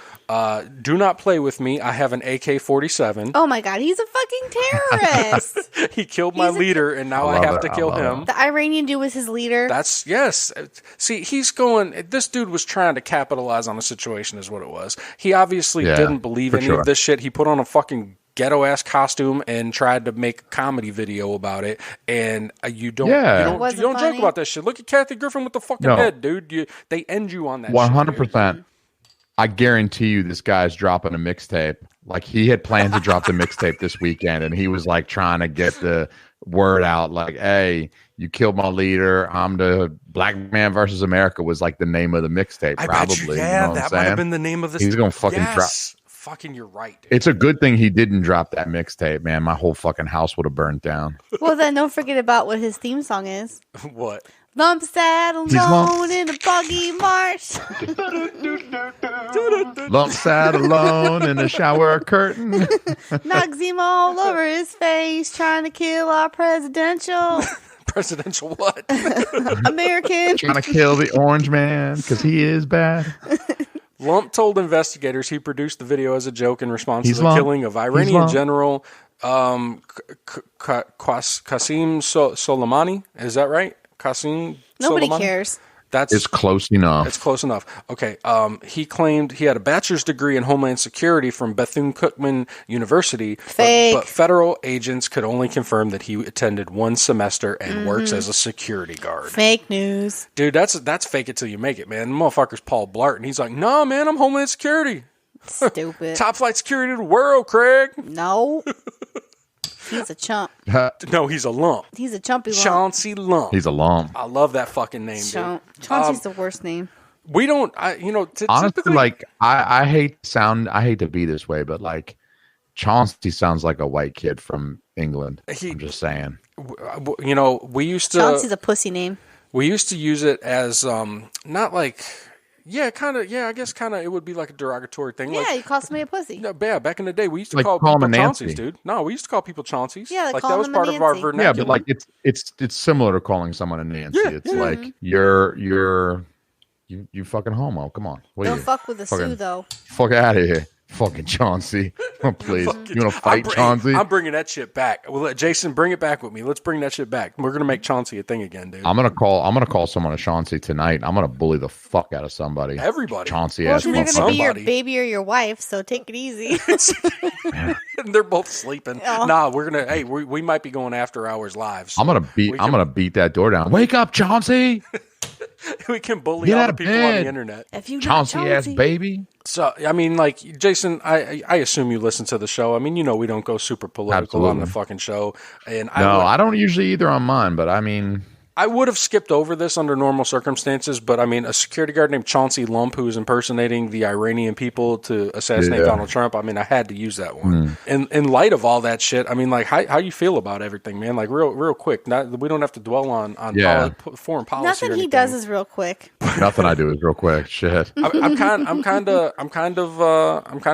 Do not play with me. I have an AK-47. Oh my God, he's a fucking terrorist. He killed my leader, and now I have to kill him. The Iranian dude was his leader. Yes. See, this dude was trying to capitalize on a situation is what it was. He obviously didn't believe any of this shit. He put on a fucking ghetto-ass costume and tried to make a comedy video about it, and you don't joke about that shit. Look at Kathy Griffin with the fucking head, dude. They end you on that 100%. I guarantee you this guy's dropping a mixtape. Like, he had planned to drop the mixtape this weekend, and he was, like, trying to get the word out, like, hey, you killed my leader. I'm the Black Man versus America was, like, the name of the mixtape, probably. That might have been the name of this. He's going to fucking drop. Fucking, you're right, dude. It's a good thing he didn't drop that mixtape, man. My whole fucking house would have burned down. Well, then don't forget about what his theme song is. What? Lump sat alone in a buggy march. Lump sat alone in a shower curtain. Noxzema all over his face, trying to kill our presidential. Presidential what? American. Trying to kill the orange man because he is bad. Lump told investigators he produced the video as a joke in response to the killing of Iranian General Qasem Soleimani. Is that right? Qasem Nobody Soleimani? cares. It's close enough. It's close enough. Okay. He claimed he had a bachelor's degree in Homeland Security from Bethune-Cookman University. Fake. But federal agents could only confirm that he attended one semester and works as a security guard. Fake news. Dude, that's fake it till you make it, man. The motherfucker's Paul Blart, and he's like, no, man, I'm Homeland Security. Stupid. Top flight security of the world, Craig. No. He's a chump. No, he's a lump. He's a chumpy lump. Chauncey Lump. He's a lump. I love that fucking name, dude. Chauncey's the worst name. We don't, honestly, like, I hate to be this way, but like, Chauncey sounds like a white kid from England. I'm just saying. We used to. Chauncey's a pussy name. We used to use it as not like. Yeah, kind of. Yeah, I guess kind of. It would be like a derogatory thing. Yeah, like, you call somebody a pussy. No, yeah, back in the day, we used to like call people them a Chaunceys, dude. No, we used to call people Chaunceys. Yeah, like call that was them part a of our Nancy. vernacular. Yeah, but like it's similar to calling someone a Nancy. Yeah, it's like you fucking homo. Come on, Don't fuck with the Sue though. Fuck out of here. Fucking Chauncey. Oh, please. You want to fight Chauncey? I'm bringing that shit back. Well, Jason, bring it back with me. Let's bring that shit back. We're going to make Chauncey a thing again, dude. I'm gonna call someone a Chauncey tonight. I'm going to bully the fuck out of somebody. Everybody. Chauncey Well, ass they're going to be your somebody. baby or your wife, so take it easy. They're both sleeping. Oh. Nah, we're going to, hey, we might be going after hours live. So I'm going to beat that door down. Wake up, Chauncey. we can bully Get all out the of people on bed. the internet. If you Chauncey ass baby. So, I mean, like, Jason, I assume you listen to the show. I mean, we don't go super political on the fucking show. And I don't usually either on mine, but I mean, I would have skipped over this under normal circumstances, but I mean, a security guard named Chauncey Lump, who was impersonating the Iranian people to assassinate Donald Trump. I mean, I had to use that one. In light of all that shit, I mean, like, how you feel about everything, man? Like, real quick. We don't have to dwell on foreign policy. Nothing he does is real quick. Nothing I do is real quick. Shit. I'm kind of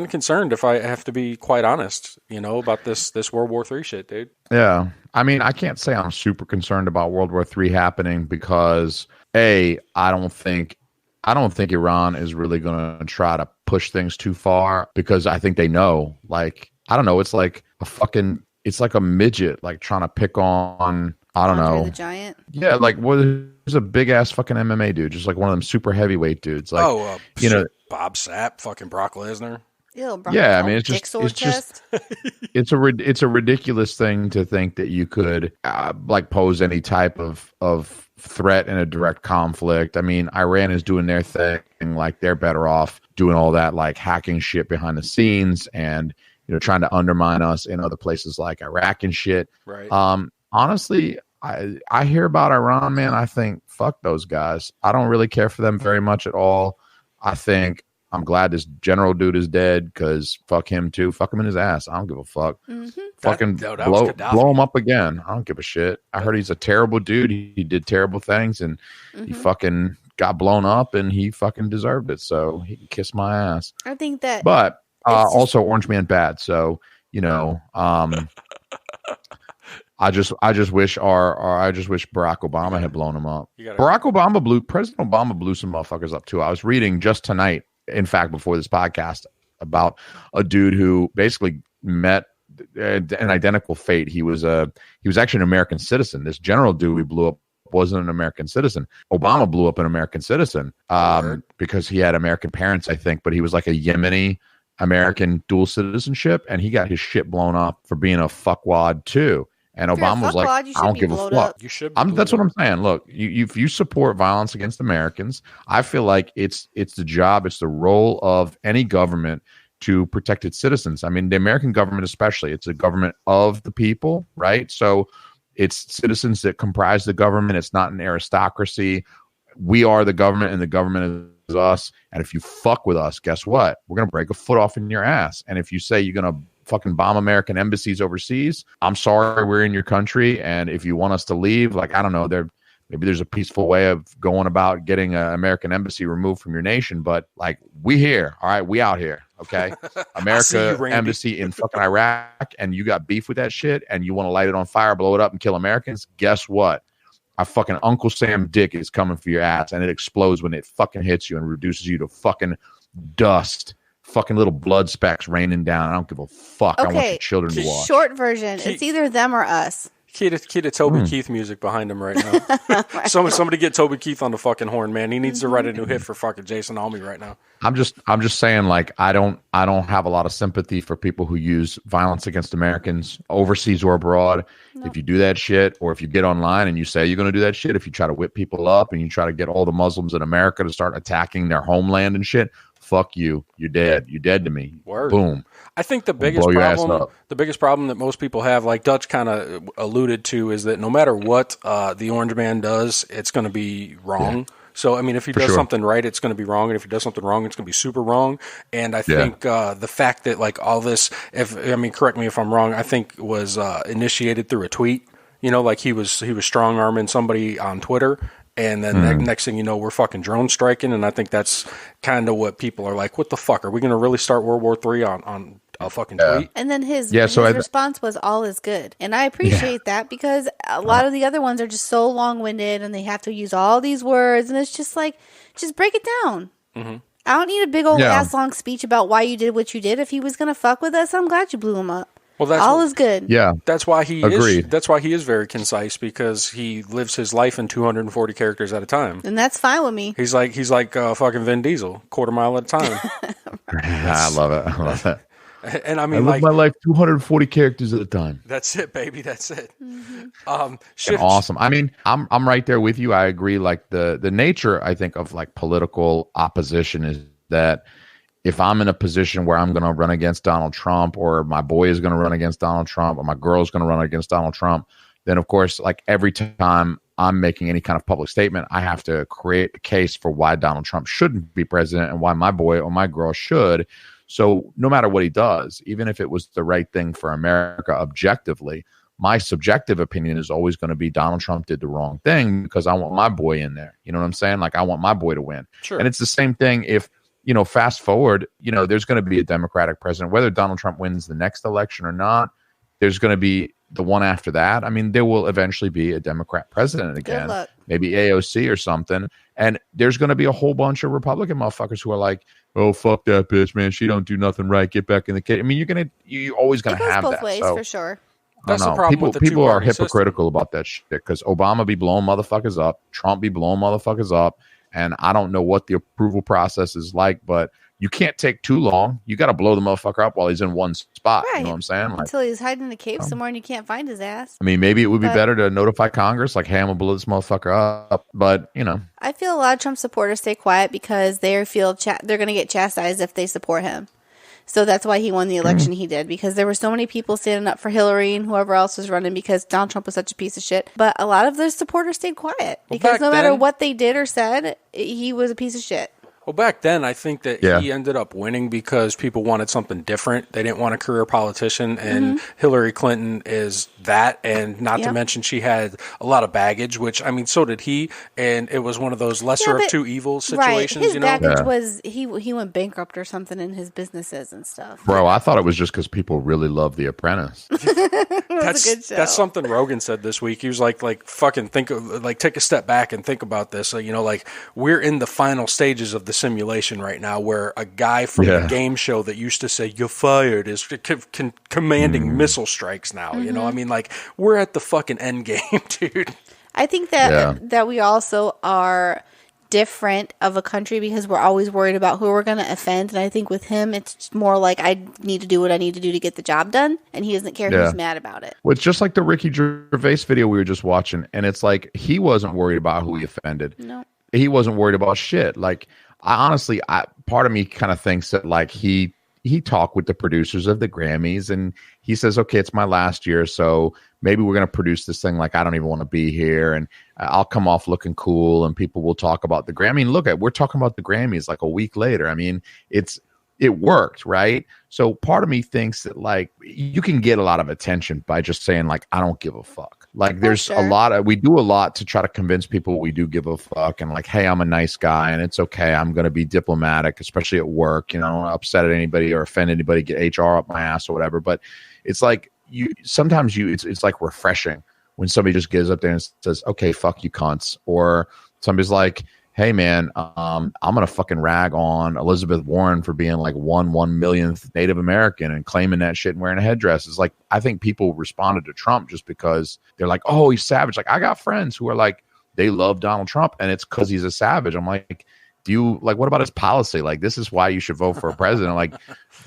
concerned, if I have to be quite honest, about this World War III shit, dude. Yeah. I mean, I can't say I'm super concerned about World War III happening because I don't think Iran is really going to try to push things too far, because I think they know, like, I don't know. It's like a midget, like trying to pick on, I don't know. The Giant. Yeah. Like, there's a big ass fucking MMA dude, just like one of them super heavyweight dudes. Like, Bob Sapp, fucking Brock Lesnar. Ew, yeah, I mean, it's a ridiculous thing to think that you could like pose any type of threat in a direct conflict. I mean, Iran is doing their thing, like they're better off doing all that like hacking shit behind the scenes and trying to undermine us in other places like Iraq and shit. Right. Honestly, I hear about Iran, man. I think fuck those guys. I don't really care for them very much at all. I think I'm glad this general dude is dead, because fuck him too. Fuck him in his ass. I don't give a fuck. Mm-hmm. Fucking blow him up again. I don't give a shit. I heard he's a terrible dude. He did terrible things, and he fucking got blown up, and he fucking deserved it. So he can kiss my ass. I think that. But also Orange Man bad. So I just wish Barack Obama had blown him up. President Obama blew some motherfuckers up too. I was reading just tonight, in fact, before this podcast, about a dude who basically met an identical fate. He was actually an American citizen. This general dude we blew up wasn't an American citizen. Obama blew up an American citizen because he had American parents, I think, but he was like a Yemeni American dual citizenship, and he got his shit blown up for being a fuckwad too. And Obama was like, I don't give a fuck. You should. That's what I'm saying. Look, if you support violence against Americans, I feel like it's the job, it's the role of any government to protect its citizens. I mean, the American government especially, it's a government of the people, right? So it's citizens that comprise the government. It's not an aristocracy. We are the government, and the government is us. And if you fuck with us, guess what? We're going to break a foot off in your ass. And if you say you're going to fucking bomb American embassies overseas, I'm sorry, we're in your country, and if you want us to leave, like, I don't know, maybe there's a peaceful way of going about getting an American embassy removed from your nation, but like, we here, all right, we out here, okay? America embassy in fucking Iraq, and you got beef with that shit, and you want to light it on fire, blow it up, and kill Americans. Guess what? A fucking Uncle Sam dick is coming for your ass, and it explodes when it fucking hits you and reduces you to fucking dust. Fucking little blood specks raining down. I don't give a fuck. Okay. I want your children to watch. Short version. It's either them or us. Kid of Toby Keith music behind him right now. Somebody get Toby Keith on the fucking horn, man. He needs to write a new hit for fucking Jason Alme right now. I'm just saying, like, I don't have a lot of sympathy for people who use violence against Americans overseas or abroad. Nope. If you do that shit, or if you get online and you say you're going to do that shit, if you try to whip people up and you try to get all the Muslims in America to start attacking their homeland and shit, fuck you. You're dead. You're dead to me. Word. Boom. I think the biggest problem that most people have, like Dutch kind of alluded to, is that no matter what the Orange Man does, it's going to be wrong. Yeah. So, I mean, if he does something right, it's going to be wrong. And if he does something wrong, it's going to be super wrong. And I think the fact that, like, all this, correct me if I'm wrong, I think was initiated through a tweet. Like he was strong-arming somebody on Twitter. And then next thing you know, we're fucking drone striking. And I think that's kind of what people are like, what the fuck? Are we going to really start World War III on a fucking tweet? And then his response was, all is good. And I appreciate that, because a lot of the other ones are just so long-winded and they have to use all these words. And it's just like, just break it down. Mm-hmm. I don't need a big old ass long speech about why you did what you did. If he was going to fuck with us, I'm glad you blew him up. Well, all is good. Yeah, that's why he is very concise, because he lives his life in 240 characters at a time, and that's fine with me. He's like fucking Vin Diesel, quarter mile at a time. I love it. And I mean, I live my life 240 characters at a time. That's it, baby. That's it. Mm-hmm. Awesome. I mean, I'm right there with you. I agree. Like the nature, I think, of like political opposition is that if I'm in a position where I'm going to run against Donald Trump, or my boy is going to run against Donald Trump, or my girl is going to run against Donald Trump, then of course, like every time I'm making any kind of public statement, I have to create a case for why Donald Trump shouldn't be president and why my boy or my girl should. So no matter what he does, even if it was the right thing for America objectively, my subjective opinion is always going to be Donald Trump did the wrong thing because I want my boy in there. You know what I'm saying? Like, I want my boy to win. Sure. And it's the same thing if, fast forward, there's going to be a Democratic president, whether Donald Trump wins the next election or not, there's going to be the one after that. I mean, there will eventually be a Democrat president again, maybe AOC or something. And there's going to be a whole bunch of Republican motherfuckers who are like, oh, fuck that bitch, man. She don't do nothing right. Get back in the cage. I mean, you're always going to have both that. ways, So, for sure. That's the problem. People are hypocritical about that shit because Obama be blowing motherfuckers up, Trump be blowing motherfuckers up, and I don't know what the approval process is like, but you can't take too long. You got to blow the motherfucker up while he's in one spot. Right. You know what I'm saying? Like, until he's hiding in a cave somewhere and you can't find his ass. I mean, maybe it would be better to notify Congress, like, hey, I'm gonna blow this motherfucker up. But I feel a lot of Trump supporters stay quiet because they feel they're going to get chastised if they support him. So that's why he won the election he did, because there were so many people standing up for Hillary and whoever else was running because Donald Trump was such a piece of shit. But a lot of their supporters stayed quiet because no matter what they did or said, he was a piece of shit. Well, back then, I think that he ended up winning because people wanted something different. They didn't want a career politician, and Hillary Clinton is that, and not to mention she had a lot of baggage, which, I mean, so did he, and it was one of those lesser of two evils situations, His baggage was he went bankrupt or something in his businesses and stuff. Bro, I thought it was just because people really love The Apprentice. That's a good show. That's something Rogan said this week. He was like fucking take a step back and think about this. Like we're in the final stages of the simulation right now, where a guy from the game show that used to say "you're fired" is commanding missile strikes now. I mean, like, we're at the fucking end game, dude. I think that we also are different of a country because we're always worried about who we're going to offend. And I think with him, it's more like I need to do what I need to do to get the job done. And he doesn't care who's mad about it. Well, it's just like the Ricky Gervais video we were just watching. And it's like, he wasn't worried about who he offended. No. He wasn't worried about shit. Like, part of me kind of thinks that, like, he talked with the producers of the Grammys and he says, okay, it's my last year, so maybe we're going to produce this thing like I don't even want to be here, and I'll come off looking cool and people will talk about the Grammy. I mean, we're talking about the Grammys like a week later. I mean, it worked, right? So part of me thinks that, like, you can get a lot of attention by just saying, like, I don't give a fuck. Like, there's we do a lot to try to convince people we do give a fuck, and like, hey, I'm a nice guy and it's okay. I'm going to be diplomatic, especially at work, upset at anybody or offend anybody, get HR up my ass or whatever. But it's like, sometimes it's like refreshing when somebody just gets up there and says, okay, fuck you cunts. Or somebody's like, hey man, I'm going to fucking rag on Elizabeth Warren for being like 1/1,000,000th Native American and claiming that shit and wearing a headdress. It's like, I think people responded to Trump just because they're like, oh, he's savage. Like, I got friends who are like, they love Donald Trump and it's because he's a savage. I'm like, what about his policy? Like, this is why you should vote for a president. Like,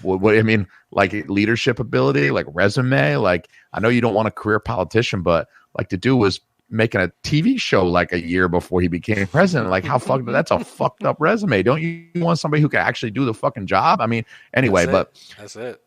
what I mean, like, leadership ability, like resume. Like, I know you don't want a career politician, but like, the dude was making a TV show like a year before he became president. Like, how fucked? That's a fucked up resume. Don't you want somebody who can actually do the fucking job? I mean, anyway, that's it.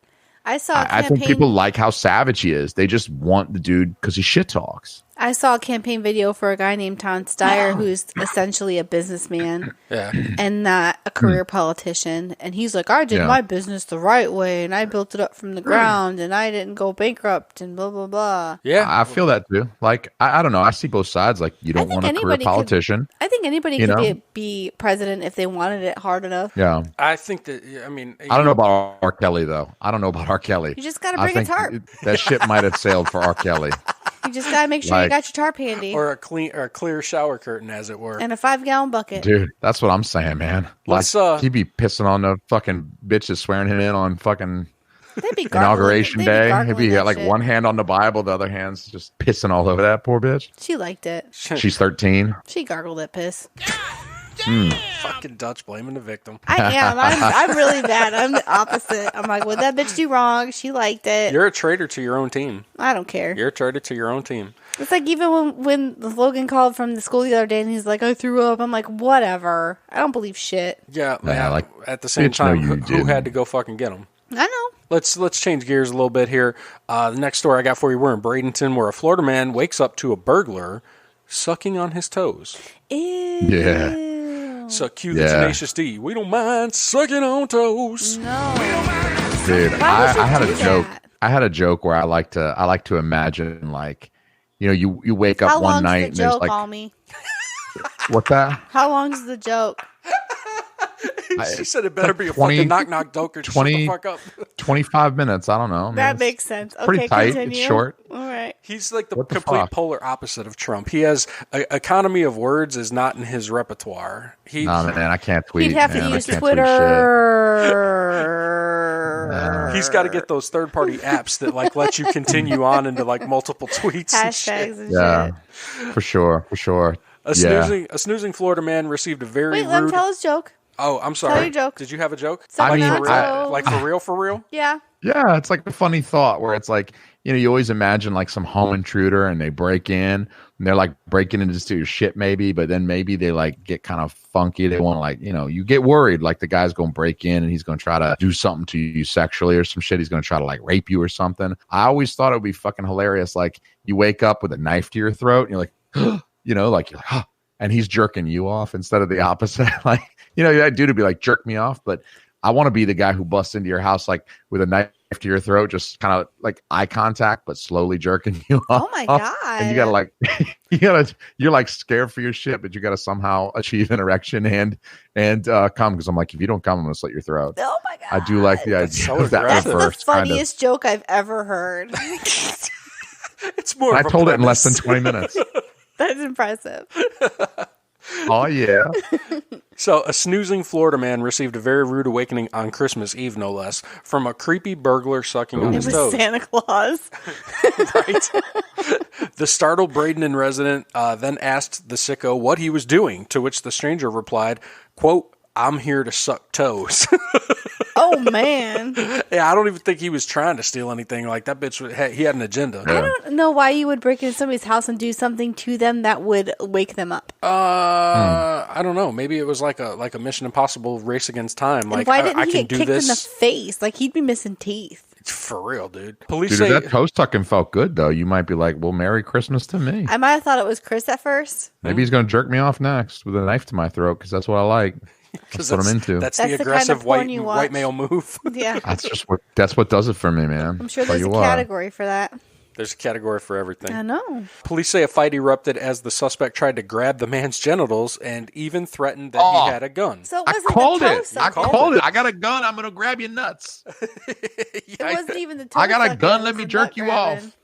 I think people like how savage he is. They just want the dude because he shit talks. I saw a campaign video for a guy named Tom Steyer, who's essentially a businessman and not a career politician. And he's like, I did my business the right way, and I built it up from the ground, and I didn't go bankrupt, and blah, blah, blah. Yeah. I feel that too. Like, I don't know. I see both sides. Like, you don't want a career politician. I think anybody could be president if they wanted it hard enough. Yeah. I think that, I mean, I don't know about R. Kelly, though. I don't know about R. Kelly. You just got to bring a tarp. That shit might have sailed for R. Kelly. You just gotta make sure you got your tarp handy, or a clear shower curtain, as it were, and a 5-gallon bucket. Dude, that's what I'm saying, man. Like, he'd be pissing on the fucking bitches swearing him in on fucking inauguration day. He'd be like one hand on the Bible, the other hand's just pissing all over that poor bitch. She liked it. She's 13. She gargled that piss. Fucking Dutch blaming the victim. I am. I'm really bad. I'm the opposite. I'm like, what did that bitch do wrong? She liked it. You're a traitor to your own team. I don't care. You're a traitor to your own team. It's like even when Logan called from the school the other day and he's like, I threw up. I'm like, whatever. I don't believe shit. Yeah, like, at the same time, who had to go fucking get him? I know. Let's change gears a little bit here. The next story I got for you, we're in Bradenton, where a Florida man wakes up to a burglar sucking on his toes. Ew. Yeah. So cue the Tenacious D. We don't mind sucking on toes. No. Dude, Why would you I had do a joke. that? I had a joke where I like to imagine, like, you wake up How one long's night the and there's joke, like Alme? what's that? How long's the joke? She said it better be a 20 fucking knock-knock joke or 20 shut the fuck up. 25 minutes. I don't know. I mean, That it's makes sense. Okay, pretty tight. continue. It's short. All right. He's like the What the complete fuck? polar opposite of Trump. He has economy of words is not in his repertoire. Nah, man, I can't tweet. He'd have man. to I use can't tweet shit. Twitter. He's got to get those third-party apps that like let you continue on into like multiple tweets. And shit. Hashtags and Yeah, shit. for sure. A snoozing Florida man received a very Wait, let him rude. tell his joke. Oh, I'm sorry. Tell your joke. Did you have a joke? Suck I mean, on toes. Like for real? Yeah. Yeah, it's like a funny thought where it's like, you always imagine like some home intruder and they break in and they're like breaking into just your shit maybe, but then maybe they like get kind of funky. They want to like, you get worried like the guy's going to break in and he's going to try to do something to you sexually or some shit. He's going to try to like rape you or something. I always thought it would be fucking hilarious. Like you wake up with a knife to your throat and you're like, like you're like, huh, and he's jerking you off instead of the opposite. Like, that dude would be like, jerk me off. But I want to be the guy who busts into your house like with a knife to your throat, just kind of like eye contact, but slowly jerking you off. Oh my God. And you gotta like, you're like scared for your shit, but you gotta somehow achieve an erection and come. Because I'm like, if you don't come, I'm gonna slit your throat. Oh my God. I do like the idea so of that aggressive. That's the reverse kind of. funniest joke I've ever heard. It's more. I of a told it in less premise. than 20 minutes. That's impressive. Oh yeah. So, a snoozing Florida man received a very rude awakening on Christmas Eve, no less, from a creepy burglar sucking on It his was toes. Santa Claus. Right? The startled Bradenton resident then asked the sicko what he was doing, to which the stranger replied, quote, "I'm here to suck toes." Oh, man. Yeah, I don't even think he was trying to steal anything. Like, that bitch, he had an agenda. I don't know why you would break into somebody's house and do something to them that would wake them up. I don't know. Maybe it was like a Mission Impossible race against time. And Like, why didn't I he can get do kicked this. in the face? Like, he'd be missing teeth. For real, dude. Police Dude, say if that toe sucking felt good though, you might be like, well, Merry Christmas to me. I might have thought it was Chris at first. Maybe he's gonna jerk me off next with a knife to my throat because that's what I like. That's what I'm into. That's That's the the kind aggressive of porn you white watch. male move. Yeah. That's what does it for me, man. I'm sure Tell there's you a what. category for that. There's a category for everything. I know. Police say a fight erupted as the suspect tried to grab the man's genitals and even threatened that he had a gun. So it I wasn't called the toe it. I sucking. called it. I got a gun. I'm gonna grab your nuts. It wasn't even the toe I got a sucking, gun. it Let was me the jerk nut you grabbing. off.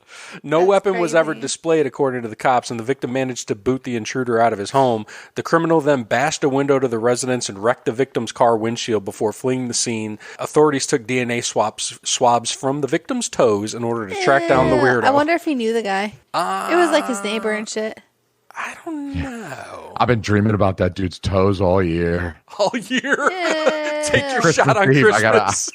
No That's weapon was ever crazy. displayed, according to the cops, and the victim managed to boot the intruder out of his home. The criminal then bashed a window to the residence and wrecked the victim's car windshield before fleeing the scene. Authorities took DNA swabs from the victim's toes in order to track down the weirdo. I wonder if he knew the guy. It was like his neighbor and shit. I don't know. I've been dreaming about that dude's toes all year. All year. Take your Christmas shot on Eve, I Christmas.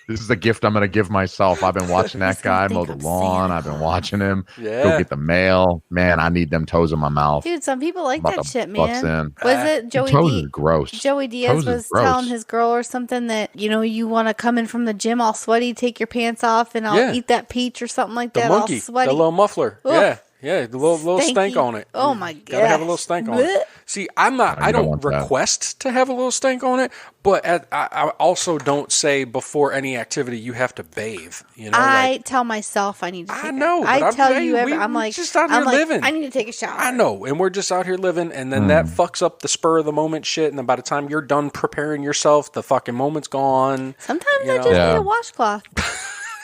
This is a gift I'm going to give myself. I've been watching that He's gonna guy mow think the I'm lawn. Santa. I've been watching him Yeah. go get the mail. Man, I need them toes in my mouth. Dude, some people like About that to shit, bust man. in. Was it Joey toes D? is gross. Joey Diaz Toes is was gross. telling his girl or something that, you want to come in from the gym all sweaty, take your pants off, and I'll Yeah. eat that peach or something like The that, monkey, all sweaty. the little muffler. Ugh. Yeah, the little stank Stanky. on it. Oh my god. Gotta have a little stank on it. See, I you don't don't want that. request to have a little stank on it, but I also don't say before any activity you have to bathe. I tell myself I need to take I know, but I I'm tell saying you every, we're I'm like just out here living. I need to take a shower. I know, and we're just out here living, and then that fucks up the spur of the moment shit, and then by the time you're done preparing yourself, the fucking moment's gone. Sometimes You I know? just Yeah. need a washcloth.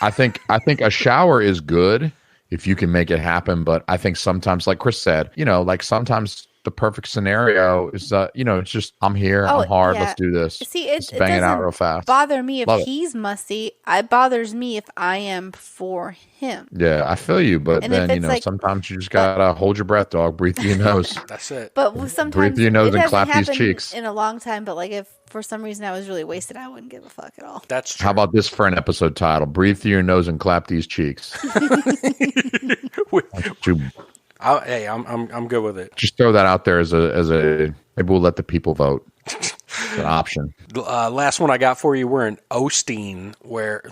I think a shower is good if you can make it happen. But I think sometimes, like Chris said, like sometimes the perfect scenario is, it's just, I'm here, Oh, I'm hard, yeah. let's do this. See, Let's it bang it out doesn't real fast. bother me if Love it. he's musty. It bothers me if I am for him. Yeah, I feel you, but And if then it's like- sometimes you just gotta hold your breath, dog. Breathe through your nose. That's it. But sometimes Breathe through your nose it and hasn't clap these happened cheeks. in a long time. But like if for some reason I was really wasted, I wouldn't give a fuck at all. That's true. How about this for an episode title? Breathe through your nose and clap these cheeks. Hey, I'm good with it. Just throw that out there as a maybe we'll let the people vote. It's an option. Last one I got for you, we're in Osteen, where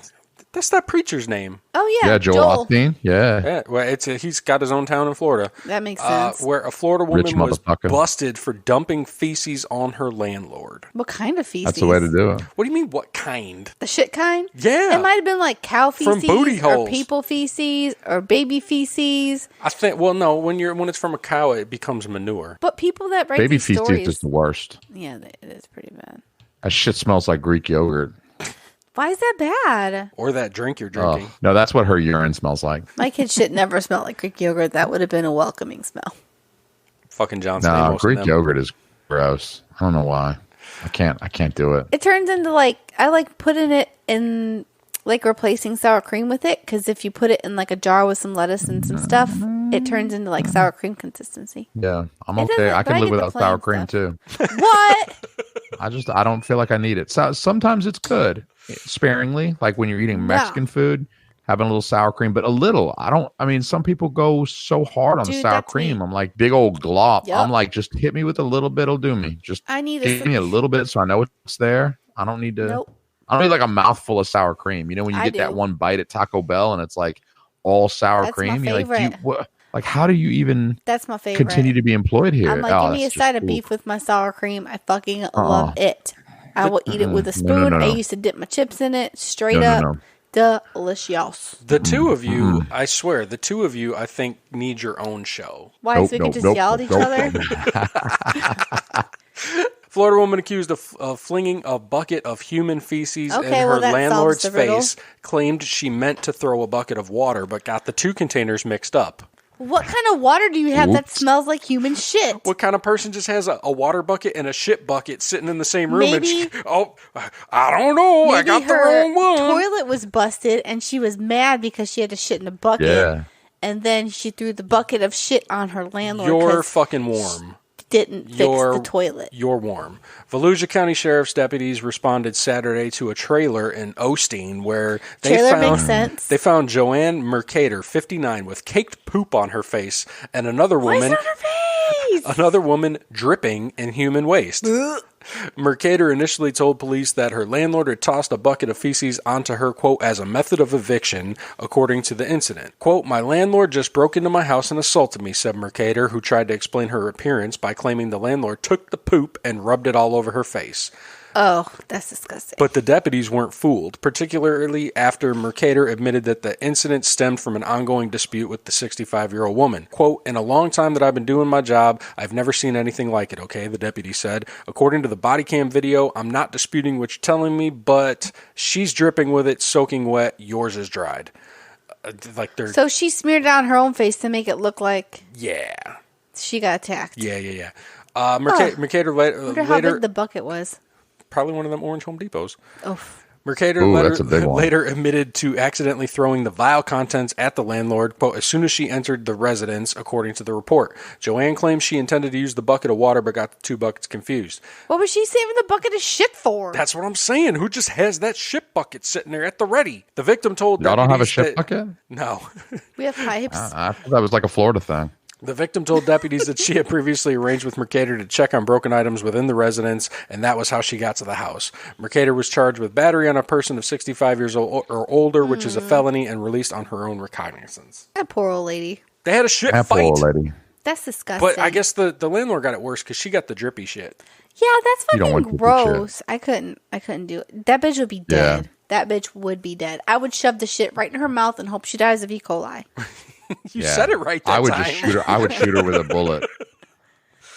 That's that preacher's name. Oh, yeah. Yeah, Joel Osteen. Yeah. Yeah, well, he's got his own town in Florida. That makes sense. Where a Florida woman was motherfucker. busted for dumping feces on her landlord. What kind of feces? That's the way to do it. What do you mean, what kind? The shit kind? Yeah. It might have been like cow feces From booty or holes. people feces or baby feces. I think, well, no, when it's from a cow, it becomes manure. But people that write Baby these feces stories... is the worst. Yeah, it is pretty bad. That shit smells like Greek yogurt. Why is that bad? Or that drink you're Oh, drinking. no, that's what her urine smells like. My kid's shit never smelled like Greek yogurt. That would have been a welcoming smell. Fucking Johnson. No, Greek yogurt is gross. I don't know why. I can't do it. It turns into I like putting it in like replacing sour cream with it, because if you put it in like a jar with some lettuce and some stuff, it turns into like sour cream consistency. Yeah, I'm It okay. doesn't, I but I can live get the without sour plain cream too. What? I don't feel like I need it. So sometimes it's good, sparingly, like when you're eating Mexican food, having a little sour cream, but a little. I mean, some people go so hard on the sour that's cream. me. I'm like, big old glop. Yep. I'm like, just hit me with a little bit. It'll do me. Just I need give me a little bit so I know it's there. I don't need to. Nope. I don't need like a mouthful of sour cream. You know, when you I get that do. one bite at Taco Bell and it's like all sour That's my cream. You're like, favorite. like, how do you even That's my favorite. continue to be employed here? I'm like, Oh, give me a that's side just of beef oof. with my sour cream. I fucking love it. I will eat it with a spoon. No. I used to dip my chips in it. Straight No. up. Delicious. The two of you, I swear, the two of you, I think, need your own show. Why? So we can just yell at each other? Florida woman accused of flinging a bucket of human feces in Okay, her well, that landlord's solves the riddle. face claimed she meant to throw a bucket of water, but got the two containers mixed up. What kind of water do you have that smells like human shit? What kind of person just has a water bucket and a shit bucket sitting in the same room? Maybe- And I don't know. I Maybe got the her wrong one. toilet was busted and she was mad because she had to shit in a bucket. Yeah. And then she threw the bucket of shit on her landlord. You're 'cause fucking warm. Didn't fix the toilet. You're warm. Volusia County Sheriff's deputies responded Saturday to a trailer in Osteen where Makes sense. they found Joanne Mercator, 59, with caked poop on her face, and another Why is woman, it on her face? another woman dripping in human waste. Mercator initially told police that her landlord had tossed a bucket of feces onto her, quote, as a method of eviction, according to the incident. Quote, my landlord just broke into my house and assaulted me, said Mercator, who tried to explain her appearance by claiming the landlord took the poop and rubbed it all over her face. Oh, that's disgusting. But the deputies weren't fooled, particularly after Mercator admitted that the incident stemmed from an ongoing dispute with the 65-year-old woman. Quote, in a long time that I've been doing my job, I've never seen anything like it, okay, the deputy said. According to the body cam video, I'm not disputing what you're telling me, but she's dripping with it, soaking wet, yours is dried. So she smeared it on her own face to make it look like she got attacked. Yeah. Mercator I wonder how big the bucket was. Probably one of them orange Home Depots. Oh. Mercator later admitted to accidentally throwing the vial contents at the landlord, quote, as soon as she entered the residence, according to the report. Joanne claims she intended to use the bucket of water but got the two buckets confused. What was she saving the bucket of shit for? That's what I'm saying. Who just has that shit bucket sitting there at the ready? The victim told Y'all don't have a deputies shit that- bucket? No. We have pipes. I thought that was like a Florida thing. The victim told deputies that she had previously arranged with Mercator to check on broken items within the residence, and that was how she got to the house. Mercator was charged with battery on a person of 65 years old or older, which is a felony, and released on her own recognizance. That poor old lady. They had a shit That fight. poor lady. That's disgusting. But I guess the landlord got it worse because she got the drippy shit. Yeah, that's You don't want fucking drippy shit. gross. I couldn't do it. That bitch would be dead. That bitch would be dead. I would shove the shit right in her mouth and hope she dies of E. coli. You said it right that I would time. just shoot her. I would shoot her with a bullet.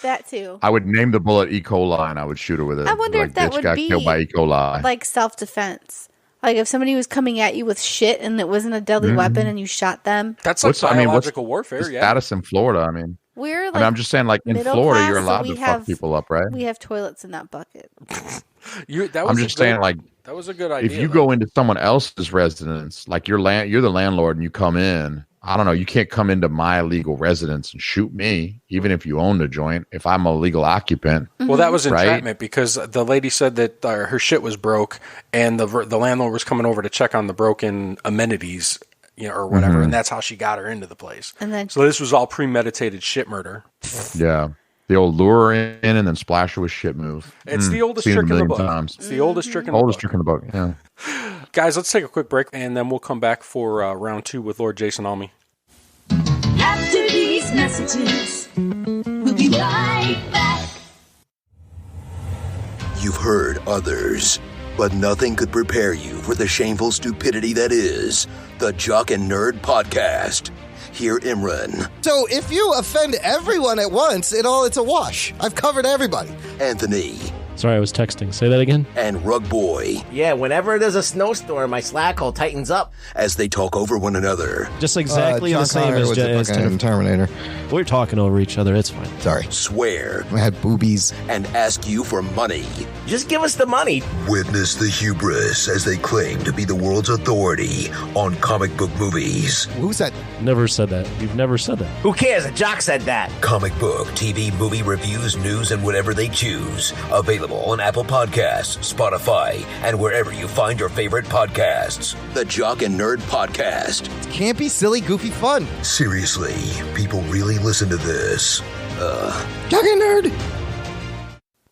That too. I would name the bullet E. coli and I would shoot her with it. I wonder if that bitch would got be killed by E. coli. like self-defense. Like if somebody was coming at you with shit and it wasn't a deadly weapon and you shot them. That's like what's biological warfare, the yeah. status in Florida? I mean, We're like I'm just saying, like in middle Florida, class, you're so allowed we to have- fuck people up, right? We have toilets in that bucket. I'm just saying, like, that was a good idea. if you go into someone else's residence, like you're the landlord, and you come in. I don't know. You can't come into my legal residence and shoot me, even if you own the joint. If I'm a legal occupant, Well, that was Right? entrapment because the lady said that her shit was broke, and the landlord was coming over to check on the broken amenities, or whatever, and that's how she got her into the place. And then So this was all premeditated shit murder. yeah, the old lure her in and then splash her with shit move. It's the oldest Seen it trick a in the million book. times. It's the oldest trick in the Oldest book. trick in the book. Yeah. Guys, let's take a quick break, and then we'll come back for round 2 with Lord Jason Alme. After these messages, we'll be right back. You've heard others, but nothing could prepare you for the shameful stupidity that is the Jock and Nerd Podcast. Hear Imran. So if you offend everyone at once, it's a wash. I've covered everybody. Anthony. Sorry, I was texting. Say that again. And Rug Boy. Yeah, whenever there's a snowstorm, my slack hole tightens up. As they talk over one another. Just exactly the same as Terminator. We're talking over each other. It's fine. Sorry. Swear. I had boobies. And ask you for money. Just give us the money. Witness the hubris as they claim to be the world's authority on comic book movies. Who said? Never said that. You've never said that. Who cares? A jock said that. Comic book, TV, movie reviews, news, and whatever they choose. Available on Apple Podcasts, Spotify, and wherever you find your favorite podcasts. The Jock and Nerd Podcast. It can't be silly, goofy fun. Seriously, people really listen to this. Jock and Nerd.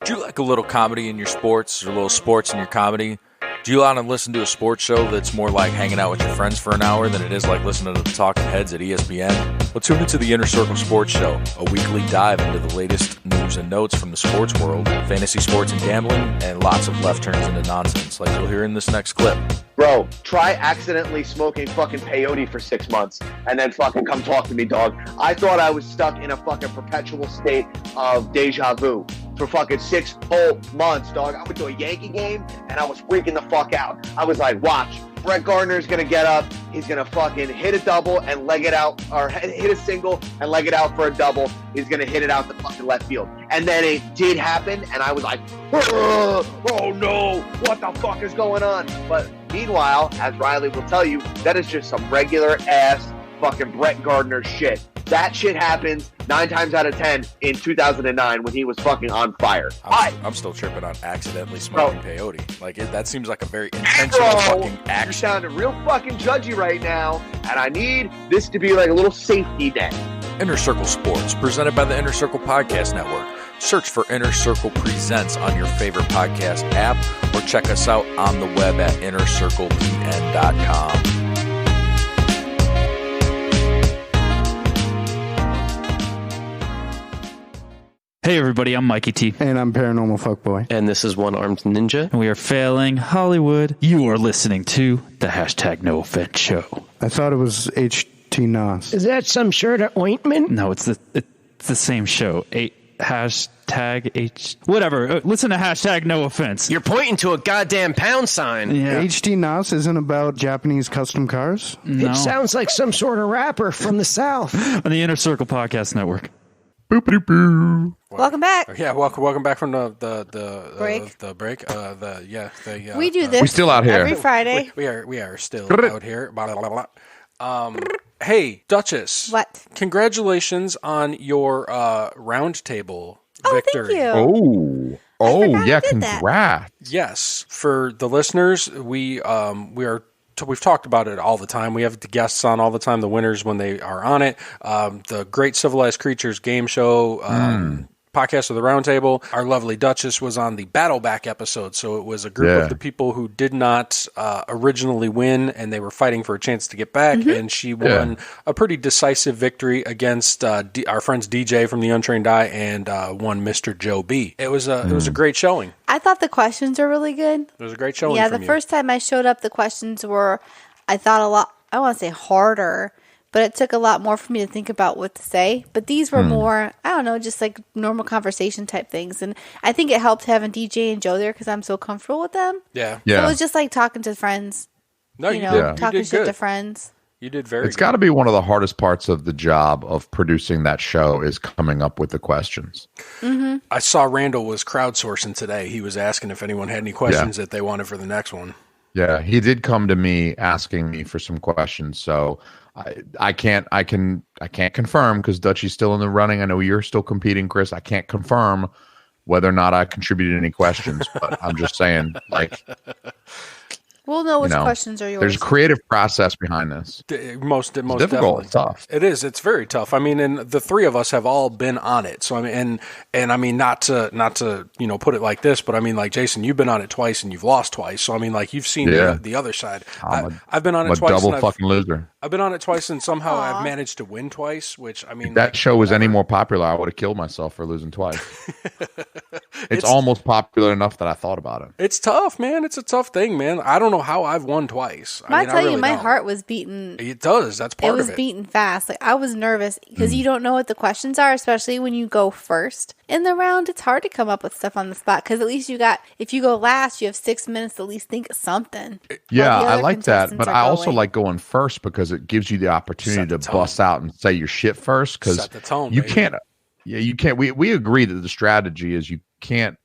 Do you like a little comedy in your sports or a little sports in your comedy? Do you want to listen to a sports show that's more like hanging out with your friends for an hour than it is like listening to the talking heads at ESPN? Well, tune into the Inner Circle Sports Show, a weekly dive into the latest news and notes from the sports world, fantasy sports and gambling, and lots of left turns into nonsense like you'll hear in this next clip. Bro, try accidentally smoking fucking peyote for 6 months and then fucking come talk to me, dog. I thought I was stuck in a fucking perpetual state of deja vu for fucking 6 whole months, dog. I went to a Yankee game and I was freaking the fuck out. I was like, watch, Brett Gardner's gonna get up, he's gonna fucking hit a double and leg it out, or hit a single and leg it out for a double. He's gonna hit it out the fucking left field. And then it did happen, and I was like, oh no, what the fuck is going on? But meanwhile, as Riley will tell you, that is just some regular ass fucking Brett Gardner shit. That shit happens 9 times out of 10 in 2009 when he was fucking on fire. I'm still tripping on accidentally smoking peyote. Like, that seems like a very intentional fucking action. You're sounding real fucking judgy right now, and I need this to be like a little safety net. Inner Circle Sports, presented by the Inner Circle Podcast Network. Search for Inner Circle Presents on your favorite podcast app, or check us out on the web at innercirclepn.com. Hey everybody, I'm Mikey T. And I'm Paranormal Fuckboy. And this is One Armed Ninja. And we are failing Hollywood. You are listening to the hashtag No Offense Show. I thought it was HTNOS. Is that some sort of ointment? No, it's the same show. Hashtag H... Whatever. Listen to hashtag No Offense. You're pointing to a goddamn pound sign. Yeah. HTNOS isn't about Japanese custom cars? No. It sounds like some sort of rapper from the South. On the Inner Circle Podcast Network. Welcome back. Yeah, welcome back from the break. The break. We do this. We're still out here every Friday. We are still out here. Blah, blah, blah, blah. Hey, Duchess. What? Congratulations on your Roundtable victory. Thank you. Oh, yeah, congrats. Yes, for the listeners, we've talked about it all the time. We have the guests on all the time, the winners when they are on it. The Great Civilized Creatures game show, podcast of the Roundtable. Our lovely Duchess was on the Battleback episode, so it was a group of the people who did not originally win, and they were fighting for a chance to get back, and she won a pretty decisive victory against our friends DJ from the Untrained Eye and one Mr. Joe B. It was a great showing. I thought the questions were really good. It was a great showing. Yeah, the first time I showed up, the questions were, I thought, a lot, I want to say harder, but it took a lot more for me to think about what to say. But these were more, I don't know, just like normal conversation type things. And I think it helped having DJ and Joe there because I'm so comfortable with them. Yeah. So it was just like talking to friends. No, talking shit to friends. You did very It's got to be one of the hardest parts of the job of producing that show is coming up with the questions. Mm-hmm. I saw Randall was crowdsourcing today. He was asking if anyone had any questions that they wanted for the next one. Yeah, he did come to me asking me for some questions. So I can't confirm because Dutchie's still in the running. I know you're still competing, Chris. I can't confirm whether or not I contributed any questions, but I'm just saying, like, We'll know which You know, questions are yours. There's a creative process behind this. Most difficult. definitely. It's tough. It is. It's very tough. I mean, and the three of us have all been on it. So I mean, and I mean, not to put it like this, but I mean, like Jason, you've been on it twice and you've lost twice. So I mean, like you've seen the other side. I've been on it twice. I'm a double fucking loser. I've been on it twice, and somehow I've managed to win twice. Which I mean, if that show was any more popular, I would have killed myself for losing twice. It's almost popular enough that I thought about it. It's tough, man. It's a tough thing, man. I don't know how I've won twice. I tell you, my heart was beating. It does. That's part of it. It was beating fast. Like I was nervous because you don't know what the questions are, especially when you go first in the round. It's hard to come up with stuff on the spot because at least if you go last, you have 6 minutes to at least think of something. Yeah, I like that, but I also like going first because it gives you the opportunity to bust out and say your shit first. Because set the tone. You baby. can't. Yeah, you can't. We agree that the strategy is you can't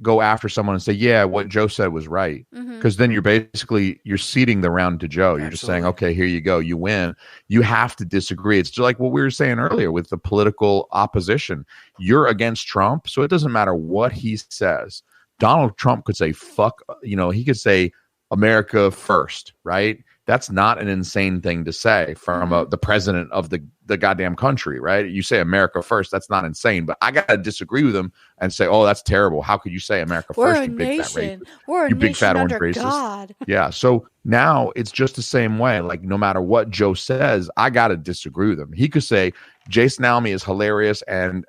go after someone and say, yeah, what Joe said was right. Because then you're ceding the round to Joe. You're just saying, okay, here you go. You win. You have to disagree. It's just like what we were saying earlier with the political opposition. You're against Trump, so it doesn't matter what he says. Donald Trump could say, fuck, he could say America first, right? That's not an insane thing to say from the president of the goddamn country, right? You say America first, that's not insane. But I got to disagree with him and say, oh, that's terrible. How could you say America first, you big fat racist? We're a you big nation fat orange under racist. God. Yeah, so now it's just the same way. Like, no matter what Joe says, I got to disagree with him. He could say, Jason Alme is hilarious and